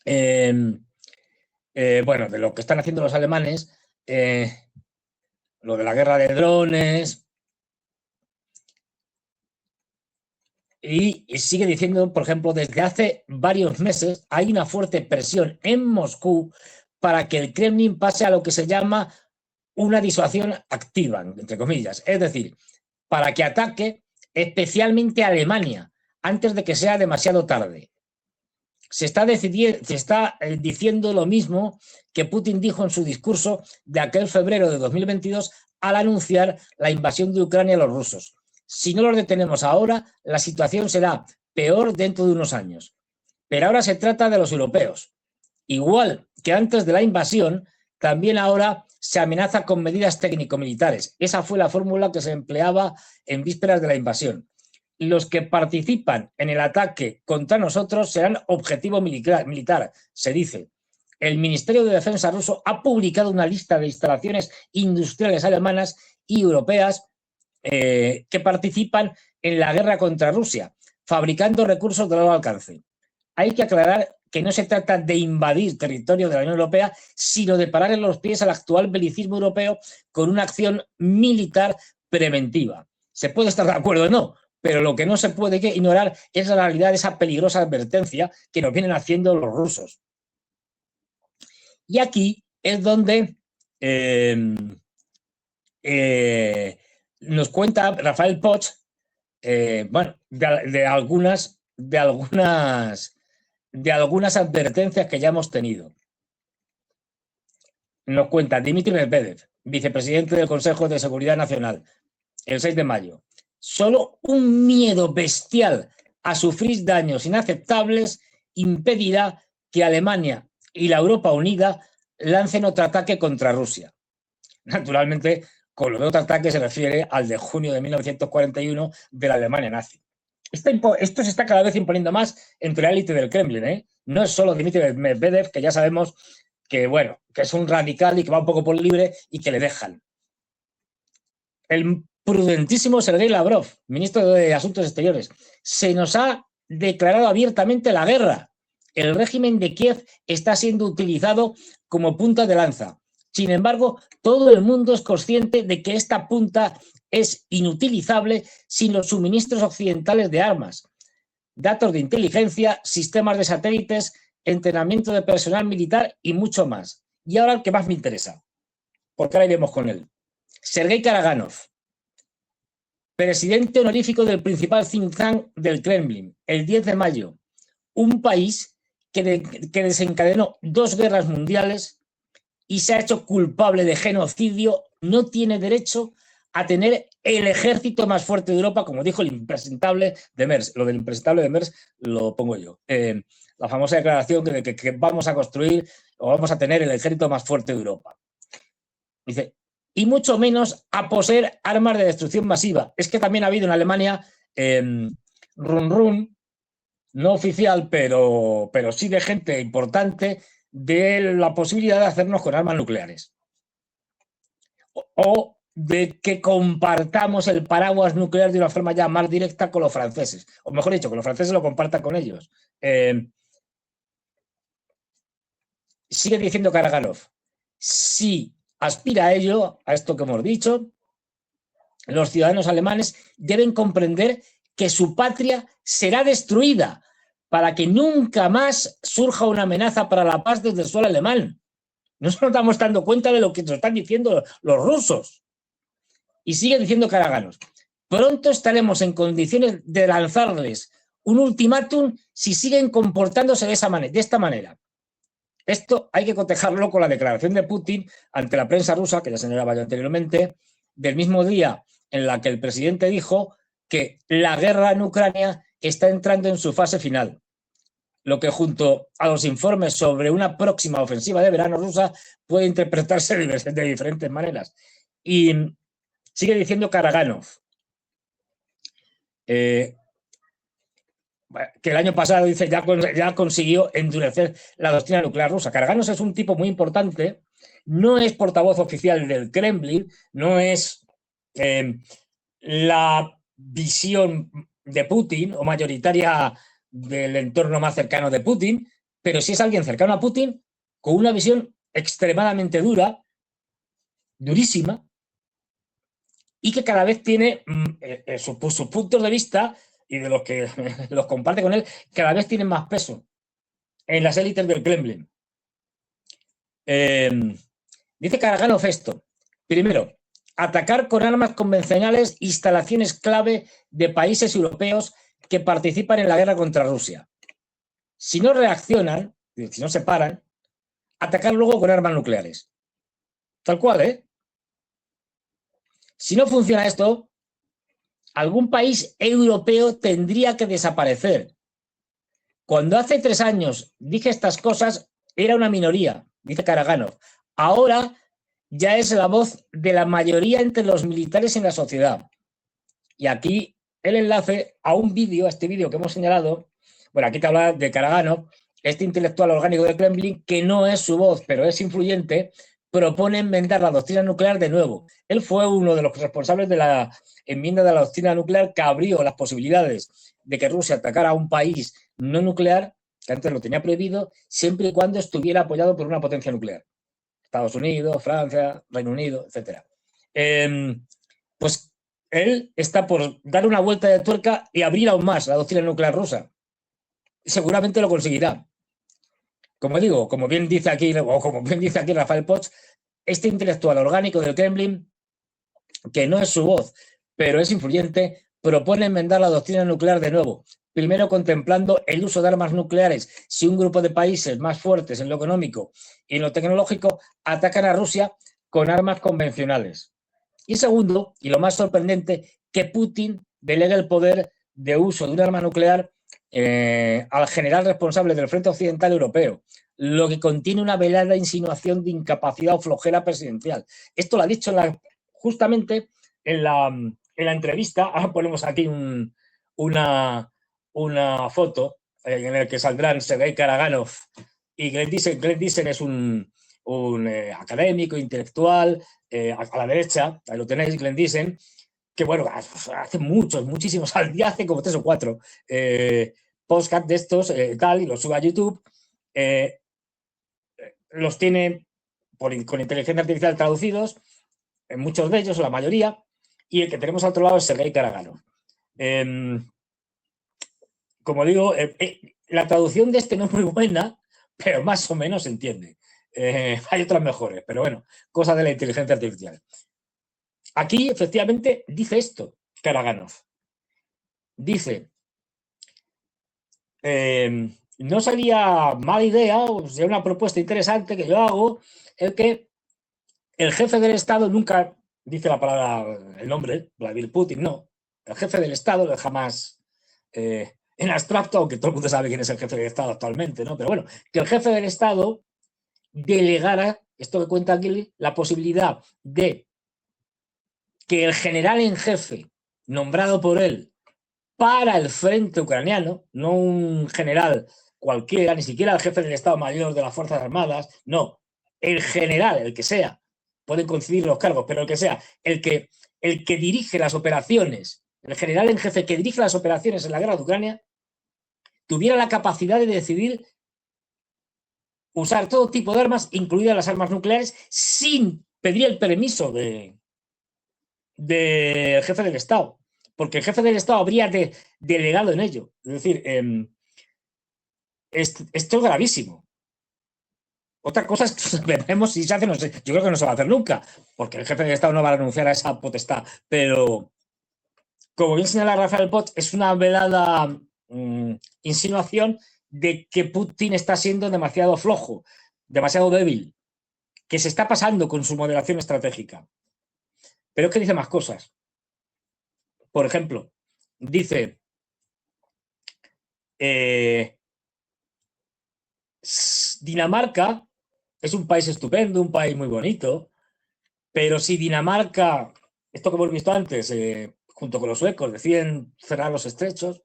Speaker 1: bueno, de lo que están haciendo los alemanes, lo de la guerra de drones. Y sigue diciendo, por ejemplo, desde hace varios meses hay una fuerte presión en Moscú para que el Kremlin pase a lo que se llama una disuasión activa, entre comillas. Es decir, para que ataque especialmente a Alemania antes de que sea demasiado tarde. Se está diciendo lo mismo que Putin dijo en su discurso de aquel febrero de 2022 al anunciar la invasión de Ucrania a los rusos. Si no los detenemos ahora, la situación será peor dentro de unos años. Pero ahora se trata de los europeos. Igual que antes de la invasión, también ahora se amenaza con medidas técnico-militares. Esa fue la fórmula que se empleaba en vísperas de la invasión. Los que participan en el ataque contra nosotros serán objetivo militar, se dice. El Ministerio de Defensa ruso ha publicado una lista de instalaciones industriales alemanas y europeas que participan en la guerra contra Rusia, fabricando recursos de largo alcance. Hay que aclarar que no se trata de invadir territorio de la Unión Europea, sino de parar en los pies al actual belicismo europeo con una acción militar preventiva. Se puede estar de acuerdo o no, pero lo que no se puede ignorar es la realidad de esa peligrosa advertencia que nos vienen haciendo los rusos. Y aquí es donde nos cuenta Rafael Poch, bueno, de algunas advertencias que ya hemos tenido. Nos cuenta Dmitry Medvedev, vicepresidente del Consejo de Seguridad Nacional, el 6 de mayo. Solo un miedo bestial a sufrir daños inaceptables impedirá que Alemania y la Europa unida lancen otro ataque contra Rusia. Naturalmente, con lo de otro ataque se refiere al de junio de 1941 de la Alemania nazi. Esto se está cada vez imponiendo más entre la élite del Kremlin, ¿eh? No es solo Dmitry Medvedev, que ya sabemos que, bueno, que es un radical y que va un poco por libre y que le dejan. El prudentísimo Sergei Lavrov, ministro de Asuntos Exteriores, se nos ha declarado abiertamente la guerra. El régimen de Kiev está siendo utilizado como punta de lanza. Sin embargo, todo el mundo es consciente de que esta punta es inutilizable sin los suministros occidentales de armas, datos de inteligencia, sistemas de satélites, entrenamiento de personal militar y mucho más. Y ahora el que más me interesa, porque ahora iremos con él. Sergei Karaganov, presidente honorífico del principal think tank del Kremlin, el 10 de mayo, un país que desencadenó 2 guerras mundiales y se ha hecho culpable de genocidio, no tiene derecho a tener el ejército más fuerte de Europa, como dijo el impresentable de Merz. Lo del impresentable de Merz lo pongo yo. La famosa declaración de que vamos a construir o vamos a tener el ejército más fuerte de Europa. Dice, y mucho menos a poseer armas de destrucción masiva. Es que también ha habido en Alemania run, no oficial, pero sí de gente importante, de la posibilidad de hacernos con armas nucleares. O de que compartamos el paraguas nuclear de una forma ya más directa con los franceses. O mejor dicho, que los franceses lo compartan con ellos. Sigue diciendo Karaganov, si aspira a ello, a esto que hemos dicho, los ciudadanos alemanes deben comprender que su patria será destruida para que nunca más surja una amenaza para la paz desde el suelo alemán. No nos estamos dando cuenta de lo que nos están diciendo los rusos. Y sigue diciendo Karaganov, pronto estaremos en condiciones de lanzarles un ultimátum si siguen comportándose de esta manera. Esto hay que cotejarlo con la declaración de Putin ante la prensa rusa, que ya señalaba yo anteriormente, del mismo día en la que el presidente dijo que la guerra en Ucrania está entrando en su fase final, lo que junto a los informes sobre una próxima ofensiva de verano rusa puede interpretarse de diferentes maneras. Y sigue diciendo Karaganov que el año pasado, dice, ya consiguió endurecer la doctrina nuclear rusa. Karaganov es un tipo muy importante, no es portavoz oficial del Kremlin, no es la visión de Putin o mayoritaria del entorno más cercano de Putin, pero sí es alguien cercano a Putin con una visión extremadamente durísima, y que cada vez tiene sus puntos de vista y de los que los comparte con él, cada vez tienen más peso en las élites del Kremlin. Dice Karaganov esto. Primero, atacar con armas convencionales instalaciones clave de países europeos que participan en la guerra contra Rusia. Si no reaccionan, si no se paran, atacar luego con armas nucleares. Tal cual, ¿eh? Si no funciona esto, algún país europeo tendría que desaparecer. Cuando hace 3 años dije estas cosas, era una minoría, dice Karaganov. Ahora ya es la voz de la mayoría entre los militares en la sociedad. Y aquí el enlace a un vídeo, a este vídeo que hemos señalado. Bueno, aquí te habla de Karaganov, este intelectual orgánico del Kremlin, que no es su voz, pero es influyente, propone enmendar la doctrina nuclear de nuevo. Él fue uno de los responsables de la enmienda de la doctrina nuclear que abrió las posibilidades de que Rusia atacara a un país no nuclear, que antes lo tenía prohibido, siempre y cuando estuviera apoyado por una potencia nuclear. Estados Unidos, Francia, Reino Unido, etc. Pues él está por dar una vuelta de tuerca y abrir aún más la doctrina nuclear rusa. Seguramente lo conseguirá. Como digo, como bien dice aquí Rafael Poch, este intelectual orgánico del Kremlin, que no es su voz, pero es influyente, propone enmendar la doctrina nuclear de nuevo, primero contemplando el uso de armas nucleares si un grupo de países más fuertes en lo económico y en lo tecnológico atacan a Rusia con armas convencionales. Y segundo, y lo más sorprendente, que Putin delegue el poder de uso de un arma nuclear al general responsable del Frente Occidental Europeo, lo que contiene una velada insinuación de incapacidad o flojera presidencial. Esto lo ha dicho justamente en la entrevista. Ahora ponemos aquí una foto en la que saldrán Sergei Karaganov y Glenn Diesen es un académico, intelectual, a la derecha, ahí lo tenéis, Glenn Diesen, que bueno, hace muchísimos, al día hace como 3 o 4 podcast de estos, tal, y los sube a YouTube. Los tiene con inteligencia artificial traducidos, muchos de ellos, o la mayoría, y el que tenemos al otro lado es Sergei Karaganov. Como digo, la traducción de este no es muy buena, pero más o menos se entiende. Hay otras mejores, pero bueno, cosas de la inteligencia artificial. Aquí, efectivamente, dice esto, Karaganov. Dice, no sería mala idea, o sería una propuesta interesante que yo hago, el que el jefe del Estado nunca dice la palabra, el nombre, Vladimir Putin, no. El jefe del Estado lo deja más en abstracto, aunque todo el mundo sabe quién es el jefe del Estado actualmente, ¿no? Pero bueno, que el jefe del Estado delegara, esto que cuenta aquí, la posibilidad de que el general en jefe, nombrado por él para el frente ucraniano, no un general cualquiera, ni siquiera el jefe del Estado Mayor de las Fuerzas Armadas, no, el general, el que sea, pueden coincidir los cargos, pero el que sea, el que dirige las operaciones, el general en jefe que dirige las operaciones en la guerra de Ucrania, tuviera la capacidad de decidir usar todo tipo de armas, incluidas las armas nucleares, sin pedir el permiso del jefe del Estado, porque el jefe del Estado habría delegado en ello. Es decir, esto es gravísimo. Otra cosa es que veremos si se hace, no sé, yo creo que no se va a hacer nunca, porque el jefe del Estado no va a renunciar a esa potestad, pero como bien señala Rafael Poch, es una velada insinuación de que Putin está siendo demasiado flojo, demasiado débil, que se está pasando con su moderación estratégica. Pero es que dice más cosas. Por ejemplo, dice Dinamarca es un país estupendo, un país muy bonito, pero si Dinamarca, esto que hemos visto antes, junto con los suecos, deciden cerrar los estrechos,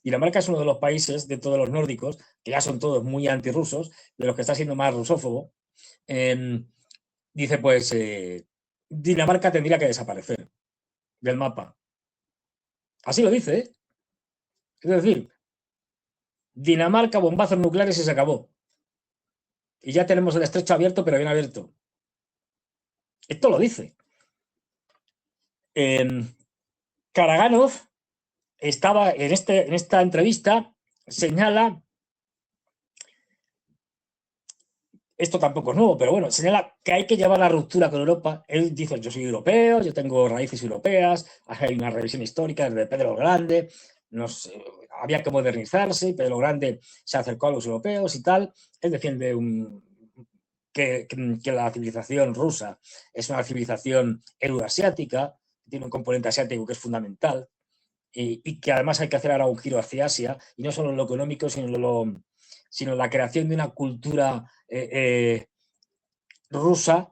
Speaker 1: Dinamarca es uno de los países de todos los nórdicos, que ya son todos muy antirrusos, de los que está siendo más rusófobo. Dice, pues, Dinamarca tendría que desaparecer del mapa. Así lo dice, ¿eh? Es decir, Dinamarca, bombazos nucleares y se acabó. Y ya tenemos el estrecho abierto, pero bien abierto. Esto lo dice. Karaganov estaba en esta entrevista, señala, esto tampoco es nuevo, pero bueno, señala que hay que llevar la ruptura con Europa. Él dice, yo soy europeo, yo tengo raíces europeas, hay una revisión histórica desde Pedro el Grande, había que modernizarse, y Pedro el Grande se acercó a los europeos y tal. Él defiende que la civilización rusa es una civilización euroasiática, tiene un componente asiático que es fundamental, y que además hay que hacer ahora un giro hacia Asia, y no solo en lo económico, sino la creación de una cultura rusa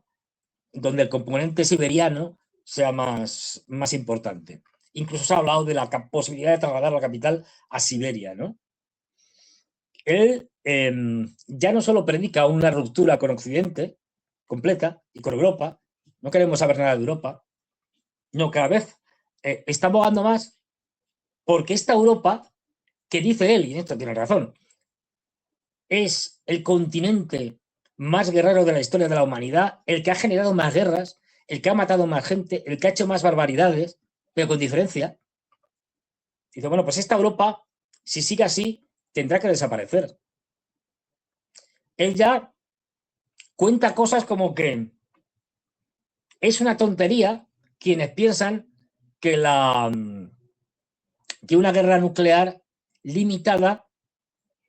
Speaker 1: donde el componente siberiano sea más importante. Incluso se ha hablado de la posibilidad de trasladar la capital a Siberia, ¿no? Él ya no solo predica una ruptura con Occidente, completa y con Europa. No queremos saber nada de Europa. No, cada vez está abogando más porque esta Europa, que dice él, y en esto tiene razón, es el continente más guerrero de la historia de la humanidad, el que ha generado más guerras, el que ha matado más gente, el que ha hecho más barbaridades, pero con diferencia. Dice, bueno, pues esta Europa, si sigue así, tendrá que desaparecer. Él ya cuenta cosas como que es una tontería quienes piensan que, que una guerra nuclear limitada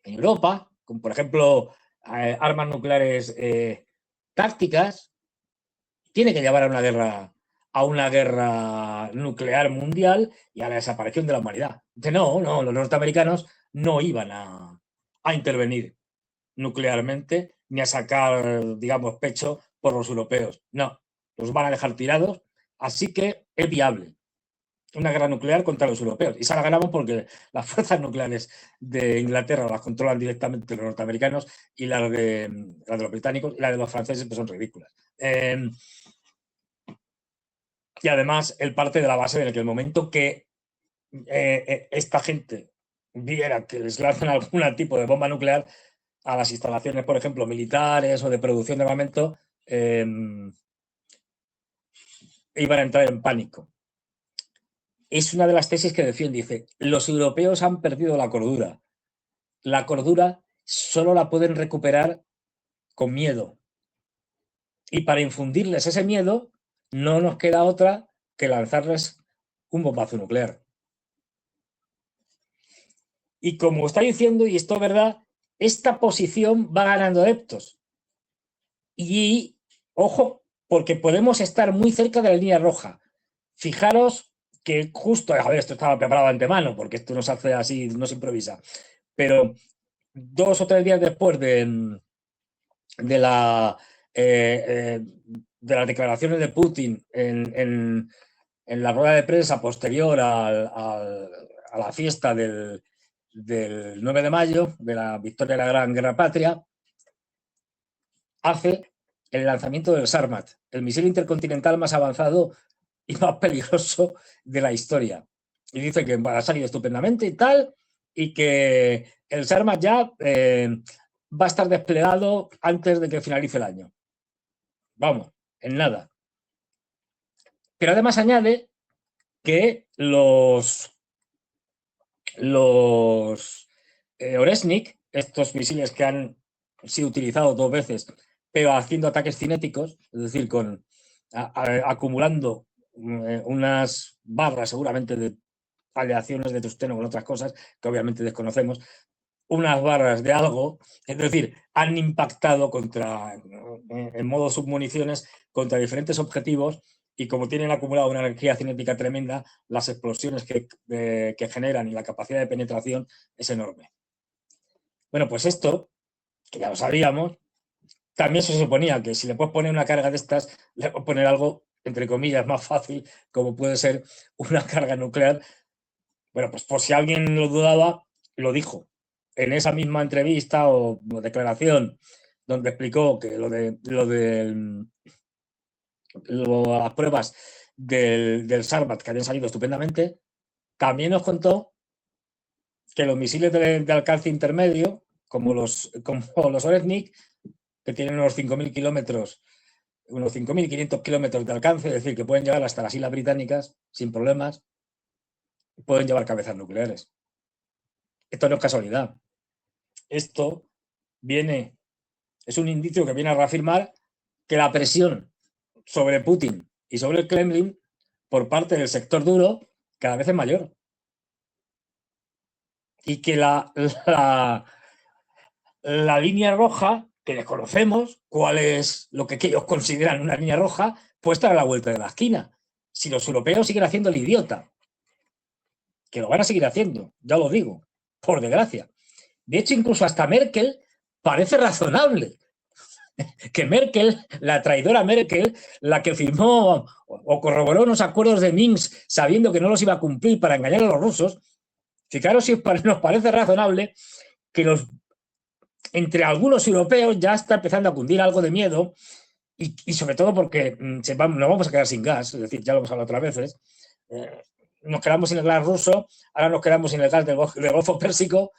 Speaker 1: en Europa, como por ejemplo armas nucleares tácticas, tiene que llevar a una guerra nuclear mundial y a la desaparición de la humanidad. No, los norteamericanos no iban a intervenir nuclearmente ni a sacar, digamos, pecho por los europeos. No, los van a dejar tirados, así que es viable una guerra nuclear contra los europeos. Y se la ganamos porque las fuerzas nucleares de Inglaterra las controlan directamente los norteamericanos y las de los británicos y las de los franceses pues son ridículas. Y además, él parte de la base de que el momento que esta gente viera que les lanzan algún tipo de bomba nuclear a las instalaciones, por ejemplo, militares o de producción de armamento, iban a entrar en pánico. Es una de las tesis que defiende. Dice, los europeos han perdido la cordura. La cordura solo la pueden recuperar con miedo. Y para infundirles ese miedo, no nos queda otra que lanzarles un bombazo nuclear. Y como está diciendo, y esto es verdad, esta posición va ganando adeptos. Y, ojo, porque podemos estar muy cerca de la línea roja. Fijaros que justo, a ver, esto estaba preparado de antemano, porque esto no se hace así, no se improvisa, pero 2 o 3 días después de las declaraciones de Putin en la rueda de prensa posterior a la fiesta del 9 de mayo, de la victoria de la Gran Guerra Patria, hace el lanzamiento del Sarmat, el misil intercontinental más avanzado y más peligroso de la historia. Y dice que ha salido estupendamente y tal, y que el Sarmat ya va a estar desplegado antes de que finalice el año. Vamos, en nada. Pero además añade que los Oresnik, estos misiles que han sido utilizados 2 veces, pero haciendo ataques cinéticos, es decir, acumulando unas barras seguramente de aleaciones de tungsteno con otras cosas que obviamente desconocemos, unas barras de algo, es decir, han impactado en modo submuniciones contra diferentes objetivos y como tienen acumulado una energía cinética tremenda, las explosiones que generan y la capacidad de penetración es enorme. Bueno, pues esto, que ya lo sabíamos, también se suponía que si le puedes poner una carga de estas, le puedes poner algo, entre comillas, más fácil, como puede ser una carga nuclear. Bueno, pues por si alguien lo dudaba, lo dijo. En esa misma entrevista o declaración donde explicó que las pruebas del Sarmat que habían salido estupendamente, también nos contó que los misiles de alcance intermedio, como los Oresnik, que tienen unos 5.000 kilómetros, unos 5.500 kilómetros de alcance, es decir, que pueden llegar hasta las Islas Británicas sin problemas, pueden llevar cabezas nucleares. Esto no es casualidad. Esto es un indicio que viene a reafirmar que la presión sobre Putin y sobre el Kremlin por parte del sector duro cada vez es mayor. Y que la línea roja, que desconocemos cuál es lo que ellos consideran una línea roja, puede estar a la vuelta de la esquina. Si los europeos siguen haciendo el idiota, que lo van a seguir haciendo, ya lo digo, por desgracia. De hecho, incluso hasta Merkel parece razonable que Merkel, la traidora Merkel, la que firmó o corroboró unos acuerdos de Minsk sabiendo que no los iba a cumplir para engañar a los rusos, fijaros si nos parece razonable que entre algunos europeos ya está empezando a cundir algo de miedo y sobre todo porque nos vamos a quedar sin gas, es decir, ya lo hemos hablado otras veces, nos quedamos sin el gas ruso, ahora nos quedamos sin el gas del Golfo Pérsico,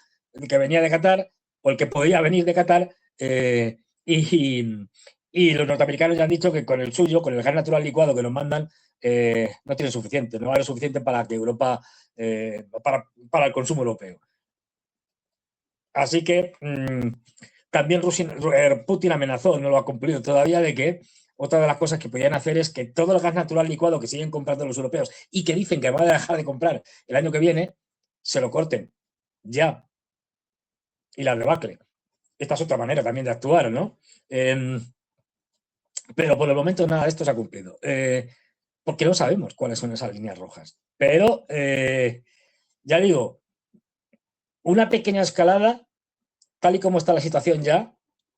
Speaker 1: que venía de Qatar, o el que podía venir de Qatar, y los norteamericanos ya han dicho que con el suyo, con el gas natural licuado que nos mandan, no tienen suficiente, no vale suficiente para que Europa, para el consumo europeo. Así que también Putin amenazó, no lo ha cumplido todavía, de que otra de las cosas que podían hacer es que todo el gas natural licuado que siguen comprando los europeos y que dicen que van a dejar de comprar el año que viene, se lo corten ya y la debacle. Esta es otra manera también de actuar, ¿no? Pero por el momento nada de esto se ha cumplido, porque no sabemos cuáles son esas líneas rojas. Pero, ya digo, una pequeña escalada, tal y como está la situación ya,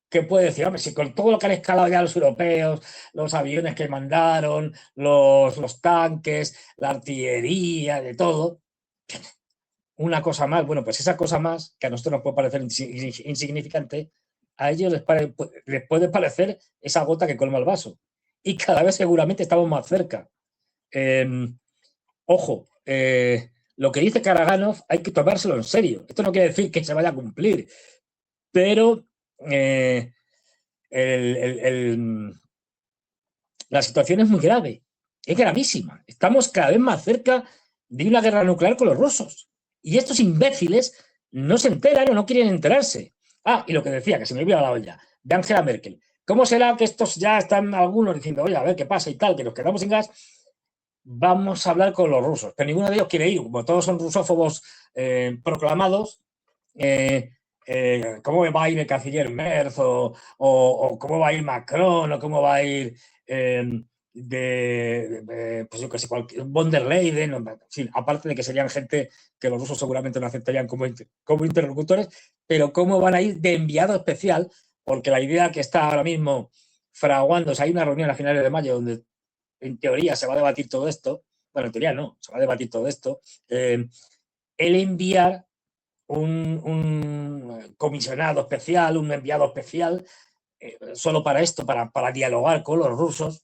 Speaker 1: que puede decir, hombre, si con todo lo que han escalado ya los europeos, los aviones que mandaron, los tanques, la artillería, de todo, una cosa más, bueno, pues esa cosa más, que a nosotros nos puede parecer insignificante, a ellos les puede parecer esa gota que colma el vaso. Y cada vez seguramente estamos más cerca. Ojo, lo que dice Karaganov hay que tomárselo en serio. Esto no quiere decir que se vaya a cumplir, pero la situación es muy grave, es gravísima. Estamos cada vez más cerca de una guerra nuclear con los rusos. Y estos imbéciles no se enteran o no quieren enterarse. Ah, y lo que decía, que se me olvidó la olla, de Angela Merkel. ¿Cómo será que estos ya están algunos diciendo, oye, a ver qué pasa y tal, que nos quedamos sin gas? Vamos a hablar con los rusos, pero ninguno de ellos quiere ir, como todos son rusófobos proclamados. ¿Cómo va a ir el canciller Merz o cómo va a ir Macron o cómo va a ir pues yo que sé, von der Leyen, en fin, aparte de que serían gente que los rusos seguramente no aceptarían como interlocutores, pero cómo van a ir de enviado especial, porque la idea que está ahora mismo fraguándose, hay una reunión a finales de mayo donde en teoría se va a debatir todo esto, bueno, en teoría no, se va a debatir todo esto, el enviar un comisionado especial, un enviado especial, solo para esto, para dialogar con los rusos.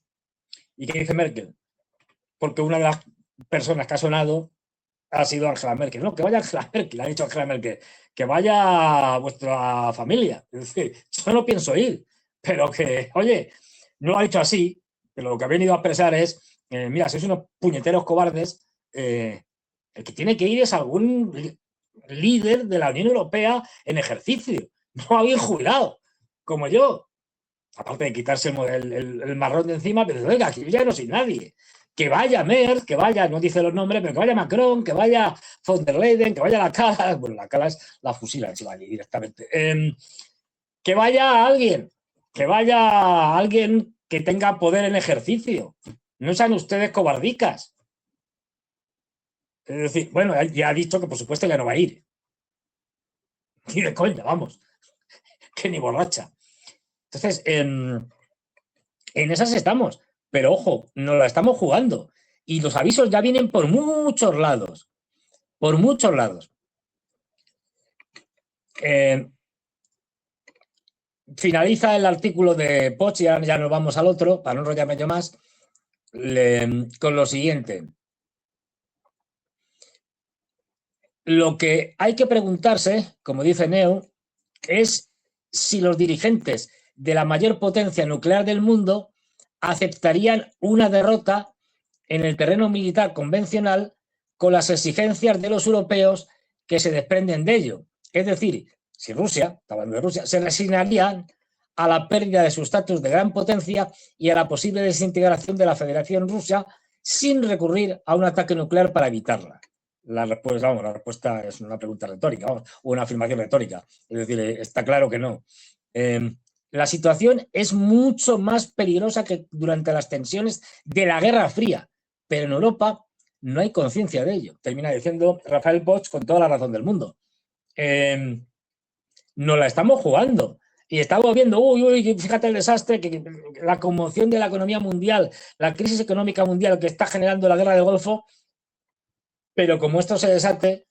Speaker 1: ¿Y qué dice Merkel? Porque una de las personas que ha sonado ha sido Angela Merkel. No, que vaya Angela Merkel, ha dicho Angela Merkel, que vaya vuestra familia. Es decir, yo no pienso ir, pero que, oye, no lo ha dicho así, pero lo que ha venido a expresar es, mira, sois unos puñeteros cobardes, el que tiene que ir es algún líder de la Unión Europea en ejercicio, no alguien jubilado, como yo. Aparte de quitarse el marrón de encima, pero venga, aquí ya no soy nadie. Que vaya Merz, que vaya, no dice los nombres, pero que vaya Macron, que vaya von der Leyen, que vaya la Calas, bueno, la Calas la fusilan si va allí directamente. Que vaya alguien que tenga poder en ejercicio. No sean ustedes cobardicas. Es decir, bueno, ya ha dicho que por supuesto ya no va a ir. Ni de coña, vamos. Que ni borracha. Entonces, en esas estamos. Pero ojo, nos la estamos jugando. Y los avisos ya vienen por muchos lados. Por muchos lados. Finaliza el artículo de Poch, y ya nos vamos al otro, para no enrollarme yo más, con lo siguiente. Lo que hay que preguntarse, como dice Neo, es si los dirigentes de la mayor potencia nuclear del mundo aceptarían una derrota en el terreno militar convencional con las exigencias de los europeos que se desprenden de ello. Es decir, si Rusia, hablando de Rusia, se resignarían a la pérdida de su estatus de gran potencia y a la posible desintegración de la Federación Rusa sin recurrir a un ataque nuclear para evitarla. La respuesta es una pregunta retórica, o una afirmación retórica. Es decir, está claro que no. La situación es mucho más peligrosa que durante las tensiones de la Guerra Fría, pero en Europa no hay conciencia de ello. Termina diciendo Rafael Bosch con toda la razón del mundo. Nos la estamos jugando y estamos viendo, fíjate el desastre, que la conmoción de la economía mundial, la crisis económica mundial que está generando la guerra del Golfo, pero como esto se desate,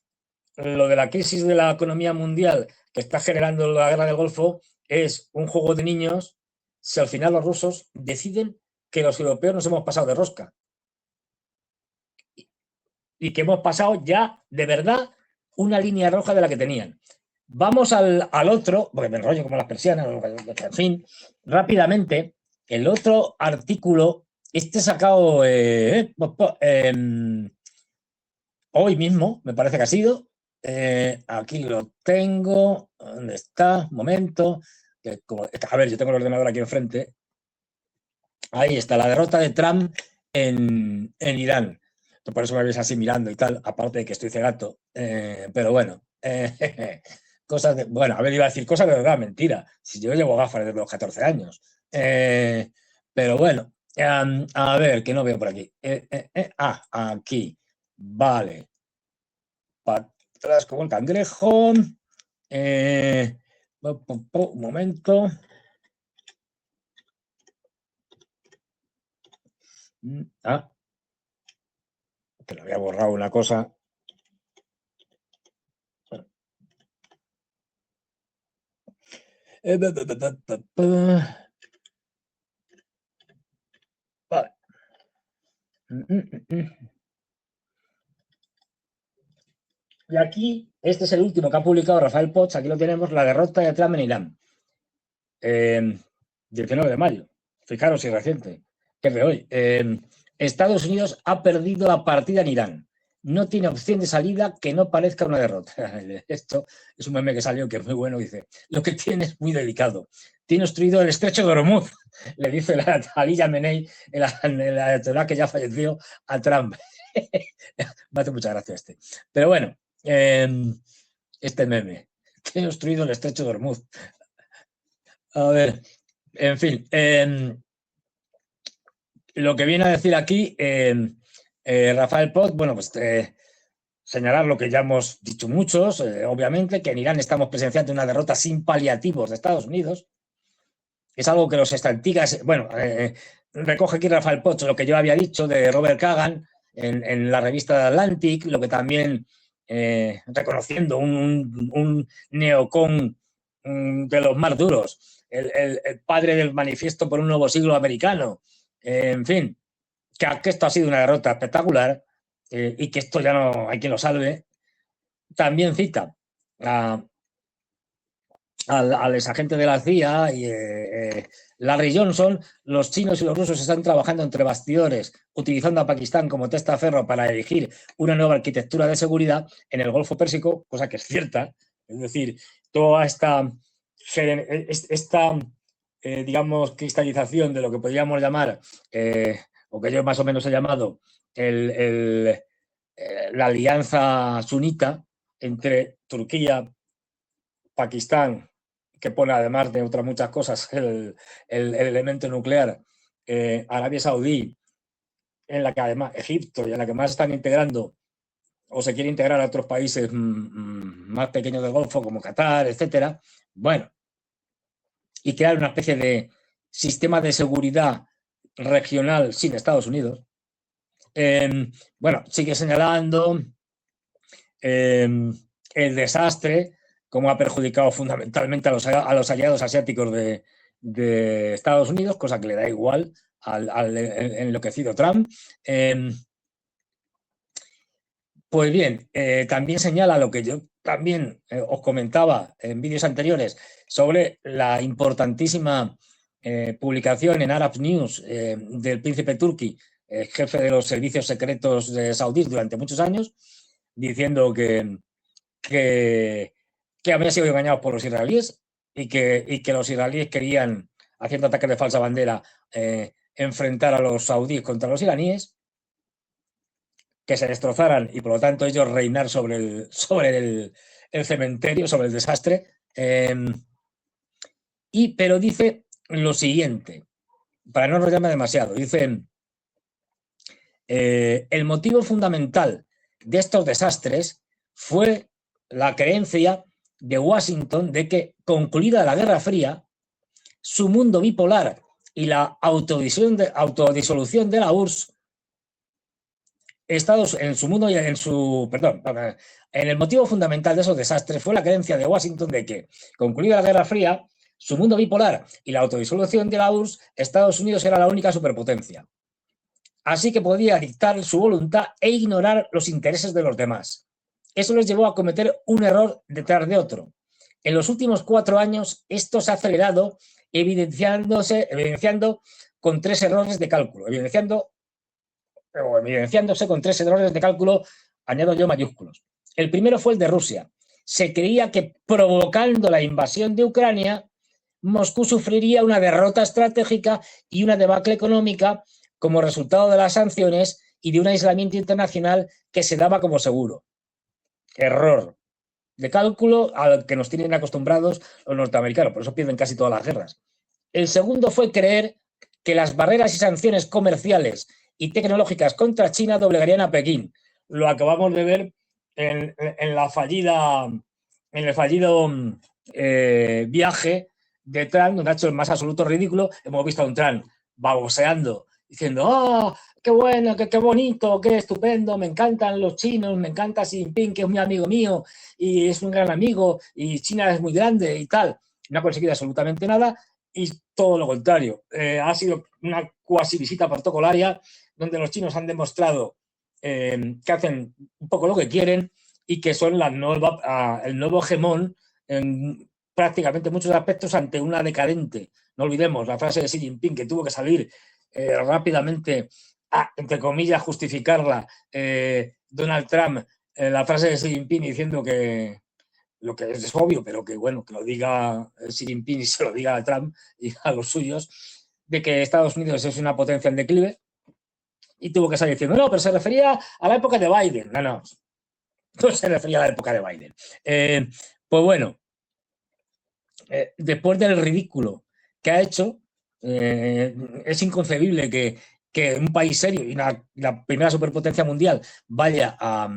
Speaker 1: lo de la crisis de la economía mundial que está generando la guerra del Golfo es un juego de niños si al final los rusos deciden que los europeos nos hemos pasado de rosca y que hemos pasado ya de verdad una línea roja de la que tenían? Vamos al otro, porque me enrollo como las persianas, en fin, rápidamente, el otro artículo, sacado hoy mismo, me parece que ha sido, aquí lo tengo, ¿dónde está? Un momento, a ver, yo tengo el ordenador aquí enfrente, ahí está, la derrota de Trump en Irán. Por eso me ves así mirando y tal, aparte de que estoy cegato, pero bueno, cosas de, bueno, a ver, iba a decir cosas de verdad, mentira, si yo llevo gafas desde los 14 años, pero bueno, a ver, que no veo por aquí, aquí, vale, para atrás como el cangrejo, un momento, que le había borrado una cosa. Vale. Y aquí, este es el último que ha publicado Rafael Potts, aquí lo tenemos, la derrota de Trump en Irán. 19 de mayo, fijaros si reciente, que es de hoy. Estados Unidos ha perdido la partida en Irán. No tiene opción de salida que no parezca una derrota. Esto es un meme que salió que es muy bueno. Dice, lo que tiene es muy delicado. Tiene obstruido el estrecho de Hormuz, le dice Ali Khamenei, el ayatolá que ya falleció, a Trump. Me hace mucha gracia este. Pero bueno, este meme. Tiene obstruido el estrecho de Hormuz. A ver, en fin. Lo que viene a decir aquí Rafael Potts, bueno, pues señalar lo que ya hemos dicho muchos, obviamente, que en Irán estamos presenciando una derrota sin paliativos de Estados Unidos. Es algo que los estadísticas, bueno, recoge aquí Rafael Potts lo que yo había dicho de Robert Kagan en la revista Atlantic, lo que también reconociendo un neocon de los más duros, el padre del manifiesto por un nuevo siglo americano, en fin, que esto ha sido una derrota espectacular y que esto ya no hay quien lo salve. También cita al exagente de la CIA y Larry Johnson. Los chinos y los rusos están trabajando entre bastidores, utilizando a Pakistán como testaferro para elegir una nueva arquitectura de seguridad en el Golfo Pérsico, cosa que es cierta. Es decir, toda esta digamos, cristalización de lo que podríamos llamar, o que yo más o menos he llamado, la alianza sunita entre Turquía, Pakistán, que pone además de otras muchas cosas el elemento nuclear, Arabia Saudí, en la que además Egipto, y en la que más están integrando o se quiere integrar a otros países más pequeños del Golfo, como Qatar, etcétera. Bueno, y crear una especie de sistema de seguridad regional sin Estados Unidos. Bueno, sigue señalando el desastre, cómo ha perjudicado fundamentalmente a los aliados asiáticos de Estados Unidos, cosa que le da igual al enloquecido Trump. Pues bien, también señala lo que yo también os comentaba en vídeos anteriores sobre la importantísima publicación en Arab News del príncipe Turki, jefe de los servicios secretos de saudíes durante muchos años, diciendo que habían sido engañados por los israelíes y que los israelíes querían, haciendo ataques de falsa bandera, enfrentar a los saudíes contra los iraníes, que se destrozaran y por lo tanto ellos reinar sobre el cementerio, sobre el desastre. Pero dice lo siguiente, para no enrollarme demasiado, dice el motivo fundamental de estos desastres fue la creencia de Washington de que, concluida la Guerra Fría, su mundo bipolar y la autodisolución de la URSS, en el motivo fundamental de esos desastres fue la creencia de Washington de que, concluida la Guerra Fría, su mundo bipolar y la autodisolución de la URSS, Estados Unidos era la única superpotencia. Así que podía dictar su voluntad e ignorar los intereses de los demás. Eso les llevó a cometer un error detrás de otro. En los últimos 4 años, esto se ha acelerado, evidenciando con 3 errores de cálculo. Evidenciándose con 3 errores de cálculo, añado yo mayúsculos. El primero fue el de Rusia. Se creía que provocando la invasión de Ucrania, Moscú sufriría una derrota estratégica y una debacle económica como resultado de las sanciones y de un aislamiento internacional que se daba como seguro. Error de cálculo al que nos tienen acostumbrados los norteamericanos, por eso pierden casi todas las guerras. El segundo fue creer que las barreras y sanciones comerciales y tecnológicas contra China doblegarían a Pekín. Lo acabamos de ver en el fallido viaje de Trump, donde ha hecho el más absoluto ridículo. Hemos visto a un Trump baboseando, diciendo, ¡oh, qué bueno, qué bonito, qué estupendo, me encantan los chinos, me encanta Xi Jinping, que es muy amigo mío y es un gran amigo y China es muy grande y tal! No ha conseguido absolutamente nada y todo lo contrario. Ha sido una cuasi visita protocolaria donde los chinos han demostrado que hacen un poco lo que quieren y que son el nuevo hegemón en prácticamente muchos aspectos ante una decadente. No olvidemos la frase de Xi Jinping, que tuvo que salir rápidamente a, entre comillas, justificarla Donald Trump, la frase de Xi Jinping diciendo que lo que es obvio, pero que bueno, que lo diga Xi Jinping y se lo diga a Trump y a los suyos, de que Estados Unidos es una potencia en declive, y tuvo que salir diciendo, no, pero se refería a la época de Biden. No se refería a la época de Biden. Pues bueno, después del ridículo que ha hecho, es inconcebible que un país serio y la primera superpotencia mundial vaya a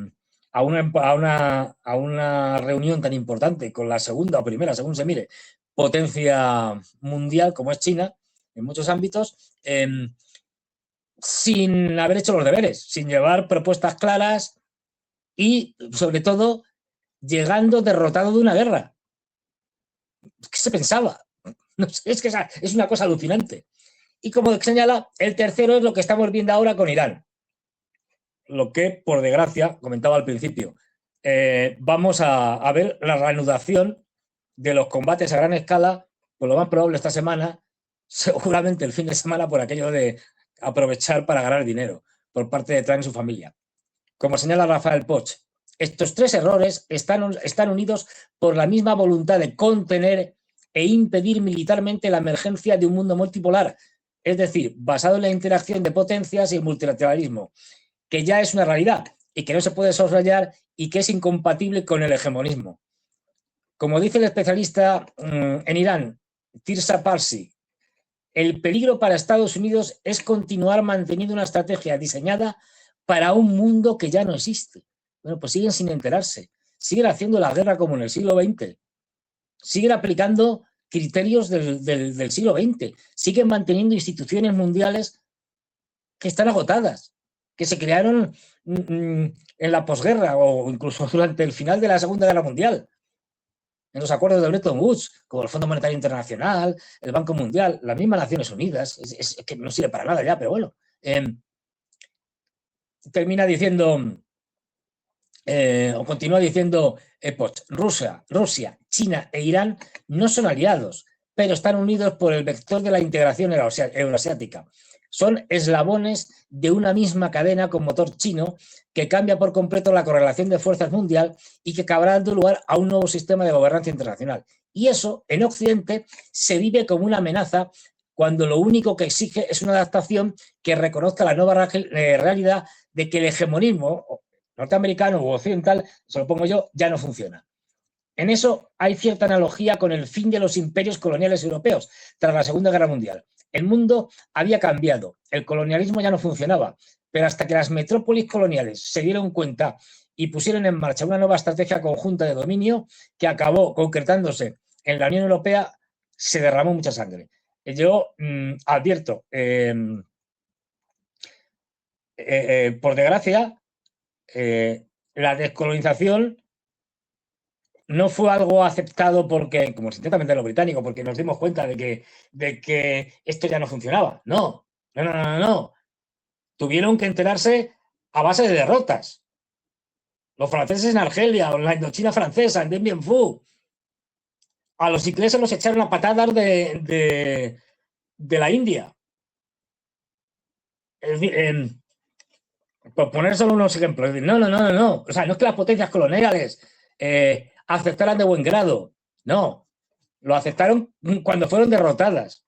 Speaker 1: una reunión tan importante con la segunda o primera, según se mire, potencia mundial como es China, en muchos ámbitos, sin haber hecho los deberes, sin llevar propuestas claras y, sobre todo, llegando derrotado de una guerra. ¿Qué se pensaba? No sé, es que es una cosa alucinante. Y como señala, el tercero es lo que estamos viendo ahora con Irán. Lo que, por desgracia, comentaba al principio, vamos a ver la reanudación de los combates a gran escala, por lo más probable esta semana, seguramente el fin de semana, por aquello de aprovechar para ganar dinero por parte de Trump y su familia. Como señala Rafael Poch, estos 3 errores están unidos por la misma voluntad de contener e impedir militarmente la emergencia de un mundo multipolar, es decir, basado en la interacción de potencias y el multilateralismo, que ya es una realidad y que no se puede soslayar y que es incompatible con el hegemonismo. Como dice el especialista en Irán, Tirsa Parsi, el peligro para Estados Unidos es continuar manteniendo una estrategia diseñada para un mundo que ya no existe. Bueno, pues siguen sin enterarse, siguen haciendo la guerra como en el siglo XX, siguen aplicando criterios del siglo XX, siguen manteniendo instituciones mundiales que están agotadas, que se crearon en la posguerra o incluso durante el final de la Segunda Guerra Mundial, en los acuerdos de Bretton Woods, como el Fondo Monetario Internacional, el Banco Mundial, las mismas Naciones Unidas, es que no sirve para nada ya, pero bueno. Termina diciendo, o continúa diciendo Poch, Rusia, China e Irán no son aliados, pero están unidos por el vector de la integración euroasiática. Son eslabones de una misma cadena con motor chino que cambia por completo la correlación de fuerzas mundial y que acabará dando lugar a un nuevo sistema de gobernanza internacional. Y eso, en Occidente, se vive como una amenaza cuando lo único que exige es una adaptación que reconozca la nueva realidad de que el hegemonismo norteamericano u occidental, se lo pongo yo, ya no funciona. En eso hay cierta analogía con el fin de los imperios coloniales europeos tras la Segunda Guerra Mundial. El mundo había cambiado, el colonialismo ya no funcionaba, pero hasta que las metrópolis coloniales se dieron cuenta y pusieron en marcha una nueva estrategia conjunta de dominio que acabó concretándose en la Unión Europea, se derramó mucha sangre. Yo advierto, por desgracia, la descolonización no fue algo aceptado porque, como se intenta vender lo británico, porque nos dimos cuenta de que esto ya no funcionaba. No, no, no, no, no. Tuvieron que enterarse a base de derrotas. Los franceses en Argelia, o en la Indochina francesa, en Dien Bien Phu. A los ingleses los echaron a patadas de la India. Es decir, por poner solo unos ejemplos, es decir, no, no, no, no, no. O sea, no es que las potencias coloniales aceptaran de buen grado. No, lo aceptaron cuando fueron derrotadas.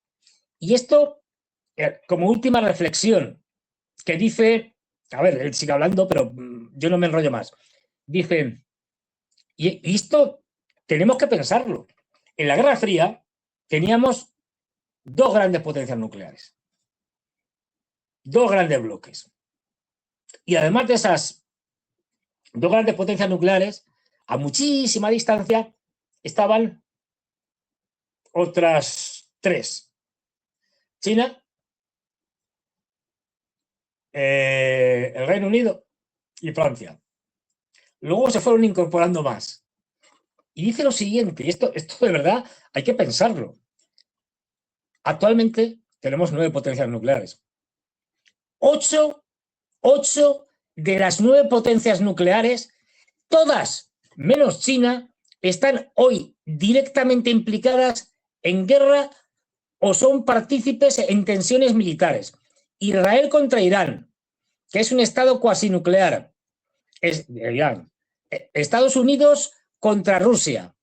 Speaker 1: Y esto, como última reflexión, que dice, a ver, él sigue hablando, pero yo no me enrollo más. Dice, y esto tenemos que pensarlo. En la Guerra Fría teníamos dos grandes potencias nucleares, dos grandes bloques. Y además de esas dos grandes potencias nucleares, a muchísima distancia estaban otras tres. China, el Reino Unido y Francia. Luego se fueron incorporando más. Y dice lo siguiente, y esto de verdad hay que pensarlo. Actualmente tenemos 9 potencias nucleares. 8 de las 9 potencias nucleares, todas menos China, están hoy directamente implicadas en guerra o son partícipes en tensiones militares. Israel contra Irán, que es un estado cuasi nuclear. Irán. Estados Unidos contra Rusia.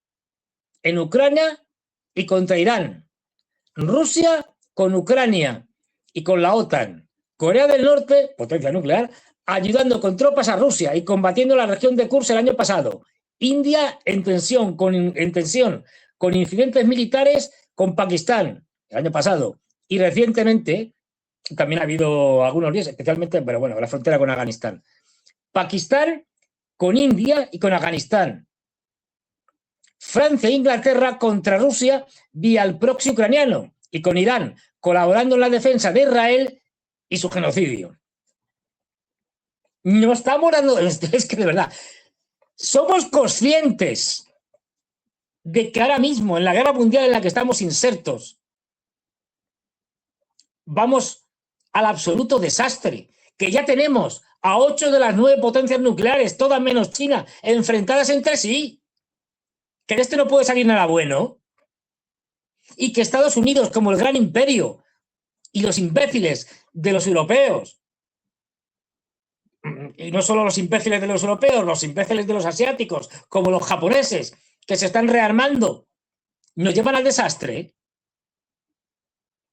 Speaker 1: En Ucrania y contra Irán. Rusia con Ucrania y con la OTAN. Corea del Norte, potencia nuclear, ayudando con tropas a Rusia y combatiendo la región de Kursk el año pasado. India en tensión con incidentes militares con Pakistán el año pasado. Y recientemente, también ha habido algunos días, especialmente, pero bueno, la frontera con Afganistán. Pakistán con India y con Afganistán. Francia e Inglaterra contra Rusia vía el proxy ucraniano y con Irán colaborando en la defensa de Israel y su genocidio. No estamos dando, es que de verdad, somos conscientes de que ahora mismo en la guerra mundial en la que estamos insertos vamos al absoluto desastre, que ya tenemos a 8 de las 9 potencias nucleares, todas menos China, enfrentadas entre sí, que de este no puede salir nada bueno, y que Estados Unidos, como el gran imperio, y los imbéciles de los europeos, y no solo los imbéciles de los europeos, los imbéciles de los asiáticos, como los japoneses, que se están rearmando, nos llevan al desastre.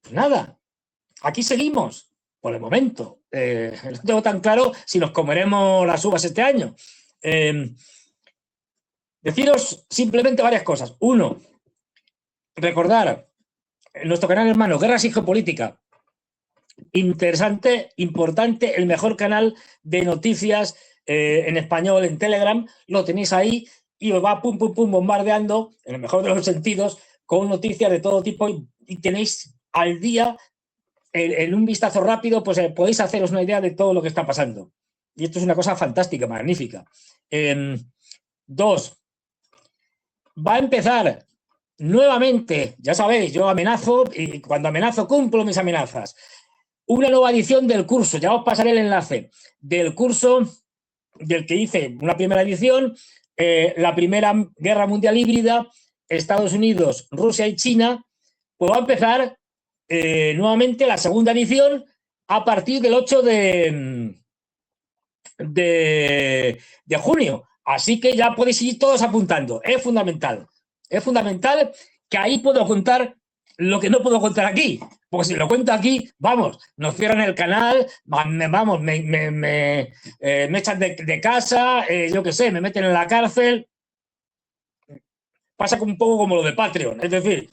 Speaker 1: Pues nada, aquí seguimos, por el momento. No tengo tan claro si nos comeremos las uvas este año. Deciros simplemente varias cosas. Uno, recordar nuestro canal hermano, Guerras y Geopolítica. Interesante, importante, el mejor canal de noticias en español en Telegram. Lo tenéis ahí y os va pum, pum, pum, bombardeando, en el mejor de los sentidos, con noticias de todo tipo y tenéis al día, en un vistazo rápido, pues podéis haceros una idea de todo lo que está pasando. Y esto es una cosa fantástica, magnífica. 2. Va a empezar nuevamente, ya sabéis, yo amenazo y cuando amenazo cumplo mis amenazas. Una nueva edición del curso, ya os pasaré el enlace del curso del que hice una primera edición, la Primera Guerra Mundial Híbrida, Estados Unidos, Rusia y China, pues va a empezar nuevamente la segunda edición a partir del 8 de junio. Así que ya podéis ir todos apuntando. Es fundamental que ahí puedo contar lo que no puedo contar aquí. Porque si lo cuento aquí, vamos, nos cierran el canal, me echan de casa, yo qué sé, me meten en la cárcel. Pasa un poco como lo de Patreon. Es decir,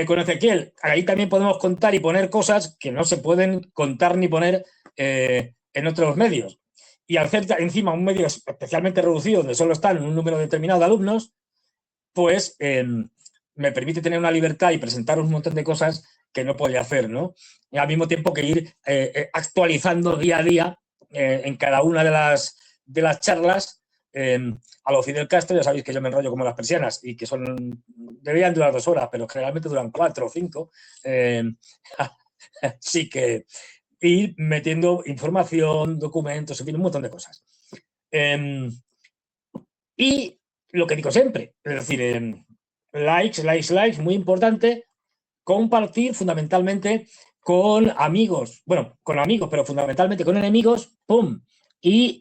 Speaker 1: con Ezequiel, ahí también podemos contar y poner cosas que no se pueden contar ni poner en otros medios. Y al ser encima un medio especialmente reducido, donde solo están un número determinado de alumnos, pues me permite tener una libertad y presentaros un montón de cosas que no podía hacer, ¿no? Y al mismo tiempo que ir actualizando día a día en cada una de las charlas a los Fidel Castro, ya sabéis que yo me enrollo como las persianas y que deberían durar 2 horas, pero generalmente duran 4 o 5. Sí que ir metiendo información, documentos, en fin, un montón de cosas. Y lo que digo siempre, es decir, likes, muy importante, compartir fundamentalmente con amigos, bueno, con amigos, pero fundamentalmente con enemigos, ¡pum! Y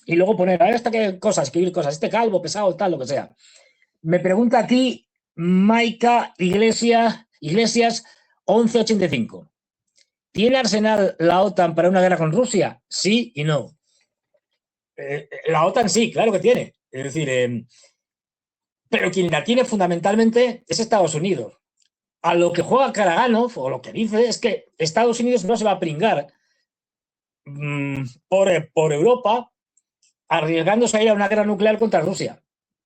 Speaker 1: luego poner, a ver, qué cosas, escribir cosas, este calvo, pesado, tal, lo que sea. Me pregunta aquí Maika Iglesias 1185. ¿Tiene arsenal la OTAN para una guerra con Rusia? Sí y no. La OTAN sí, claro que tiene. Es decir, pero quien la tiene fundamentalmente es Estados Unidos. A lo que juega Karaganov, o lo que dice, es que Estados Unidos no se va a pringar por Europa arriesgándose a ir a una guerra nuclear contra Rusia,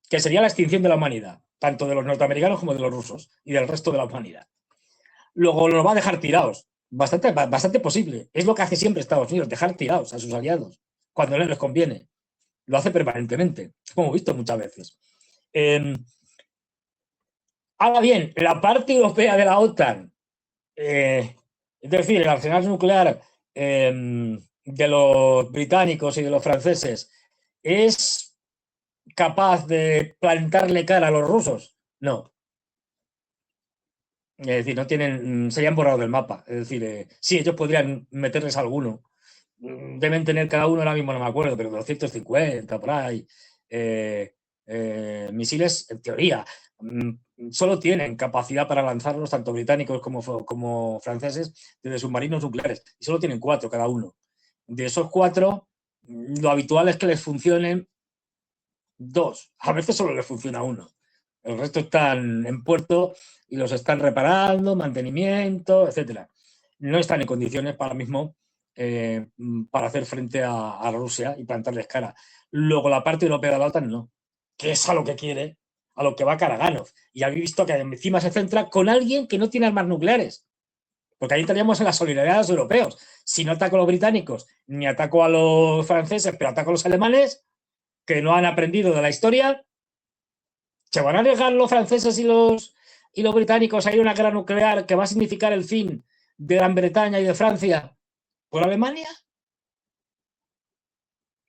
Speaker 1: que sería la extinción de la humanidad, tanto de los norteamericanos como de los rusos y del resto de la humanidad. Luego los va a dejar tirados. Bastante posible. Es lo que hace siempre Estados Unidos, dejar tirados a sus aliados cuando no les conviene. Lo hace permanentemente, como he visto muchas veces. Ahora bien, la parte europea de la OTAN, es decir, el arsenal nuclear de los británicos y de los franceses, ¿es capaz de plantarle cara a los rusos? No. Es decir, no tienen, se hayan borrado del mapa. Es decir, sí, ellos podrían meterles alguno. Deben tener cada uno, ahora mismo no me acuerdo, pero 250 por ahí. Misiles, en teoría, solo tienen capacidad para lanzarlos, tanto británicos como franceses, desde submarinos nucleares. Y solo tienen 4 cada uno. De esos 4, lo habitual es que les funcionen 2. A veces solo les funciona 1. El resto están en puerto y los están reparando, mantenimiento, etcétera. No están en condiciones para mismo para hacer frente a Rusia y plantarles cara. Luego la parte europea de la OTAN no, que es a lo que quiere, a lo que va Karaganov. Y habéis visto que encima se centra con alguien que no tiene armas nucleares. Porque ahí entraríamos en la solidaridad de los europeos. Si no ataco a los británicos, ni ataco a los franceses, pero ataco a los alemanes, que no han aprendido de la historia, ¿se van a arriesgar los franceses y los británicos a ir a una guerra nuclear que va a significar el fin de Gran Bretaña y de Francia por Alemania?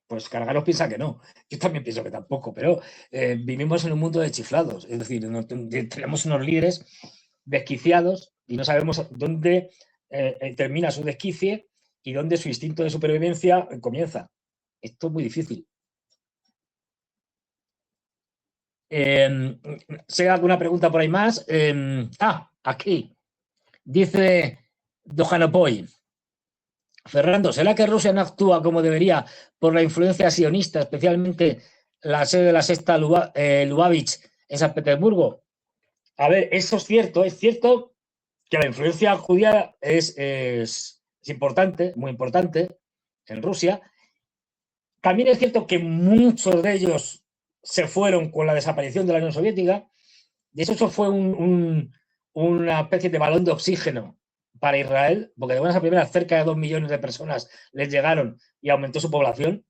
Speaker 1: Pues Karaganov piensa que no. Yo también pienso que tampoco, pero vivimos en un mundo de chiflados. Es decir, tenemos unos líderes desquiciados y no sabemos dónde termina su desquicie y dónde su instinto de supervivencia comienza. Esto es muy difícil. Si hay alguna pregunta por ahí más. Aquí. Dice Dojanopoy. Fernando, ¿será que Rusia no actúa como debería por la influencia sionista, especialmente la sede de la sexta Lubavitch en San Petersburgo? A ver, eso es cierto que la influencia judía es importante, muy importante en Rusia. También es cierto que muchos de ellos se fueron con la desaparición de la Unión Soviética. De hecho, eso fue una especie de balón de oxígeno para Israel, porque de buenas a primeras cerca de 2 millones de personas les llegaron y aumentó su población.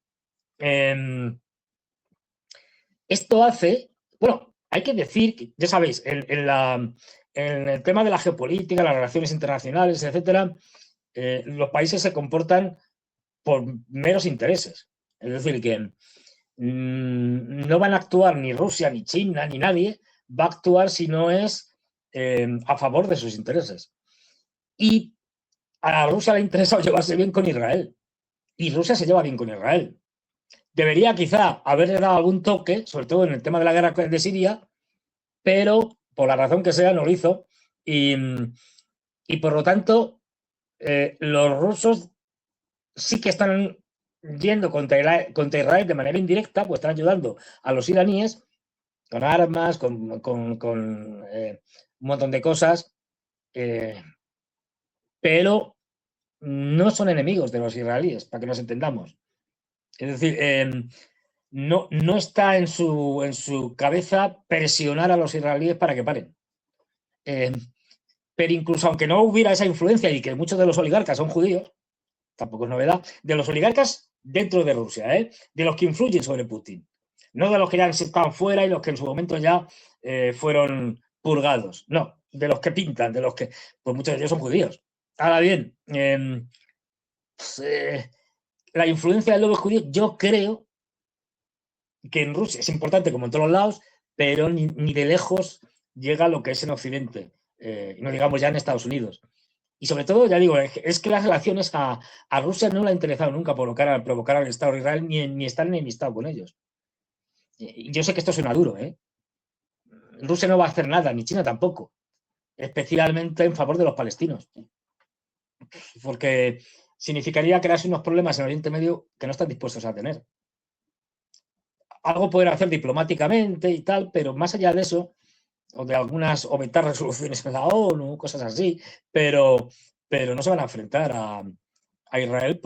Speaker 1: Esto hace, bueno, hay que decir que, ya sabéis, en el tema de la geopolítica, las relaciones internacionales, etcétera, los países se comportan por meros intereses. Es decir, que no van a actuar ni Rusia, ni China, ni nadie va a actuar si no es a favor de sus intereses. Y a Rusia le ha interesado llevarse bien con Israel. Y Rusia se lleva bien con Israel. Debería quizá haberle dado algún toque, sobre todo en el tema de la guerra de Siria, pero por la razón que sea no lo hizo. Y por lo tanto, los rusos sí que están yendo contra Israel de manera indirecta, pues están ayudando a los iraníes con armas, con un montón de cosas, pero no son enemigos de los israelíes, para que nos entendamos. Es decir, no está en su cabeza presionar a los israelíes para que paren. Pero incluso aunque no hubiera esa influencia y que muchos de los oligarcas son judíos, tampoco es novedad, de los oligarcas dentro de Rusia, de los que influyen sobre Putin, no de los que ya están fuera y los que en su momento ya fueron purgados, no, de los que pintan, de los que, pues muchos de ellos son judíos. Ahora bien, la influencia del lobby judío, yo creo que en Rusia es importante como en todos los lados, pero ni de lejos llega a lo que es en Occidente, no digamos ya en Estados Unidos. Y sobre todo, ya digo, es que las relaciones a Rusia no le ha interesado nunca provocar al Estado de Israel ni estar enemistado con ellos. Yo sé que esto suena duro, Rusia no va a hacer nada, ni China tampoco, especialmente en favor de los palestinos, porque significaría crearse unos problemas en Oriente Medio que no están dispuestos a tener. Algo poder hacer diplomáticamente y tal, pero más allá de eso, o de algunas, o vetar resoluciones en la ONU, cosas así, pero no se van a enfrentar a Israel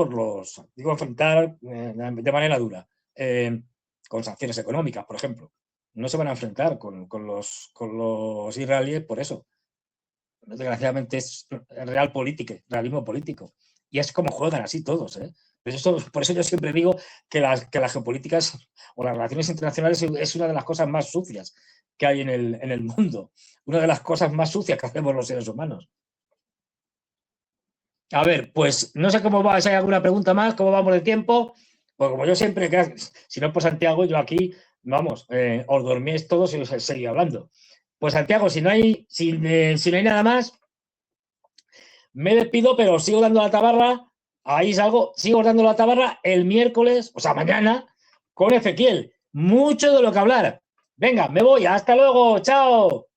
Speaker 1: enfrentar de manera dura, con sanciones económicas, por ejemplo. No se van a enfrentar con los israelíes por eso. Desgraciadamente es realismo político. Y es como juegan así todos, Por eso yo siempre digo que las geopolíticas o las relaciones internacionales es una de las cosas más sucias que hay en el mundo. Una de las cosas más sucias que hacemos los seres humanos. A ver, pues no sé cómo va, si hay alguna pregunta más, cómo vamos de tiempo. Pues como yo siempre, si no por Santiago, yo aquí, vamos, os dormís todos y os seguí hablando. Pues Santiago, si no hay nada más, me despido, pero sigo dando la tabarra. Ahí sigo dando la tabarra el miércoles, o sea, mañana, con Ezequiel. Mucho de lo que hablar. Venga, me voy. Hasta luego. Chao.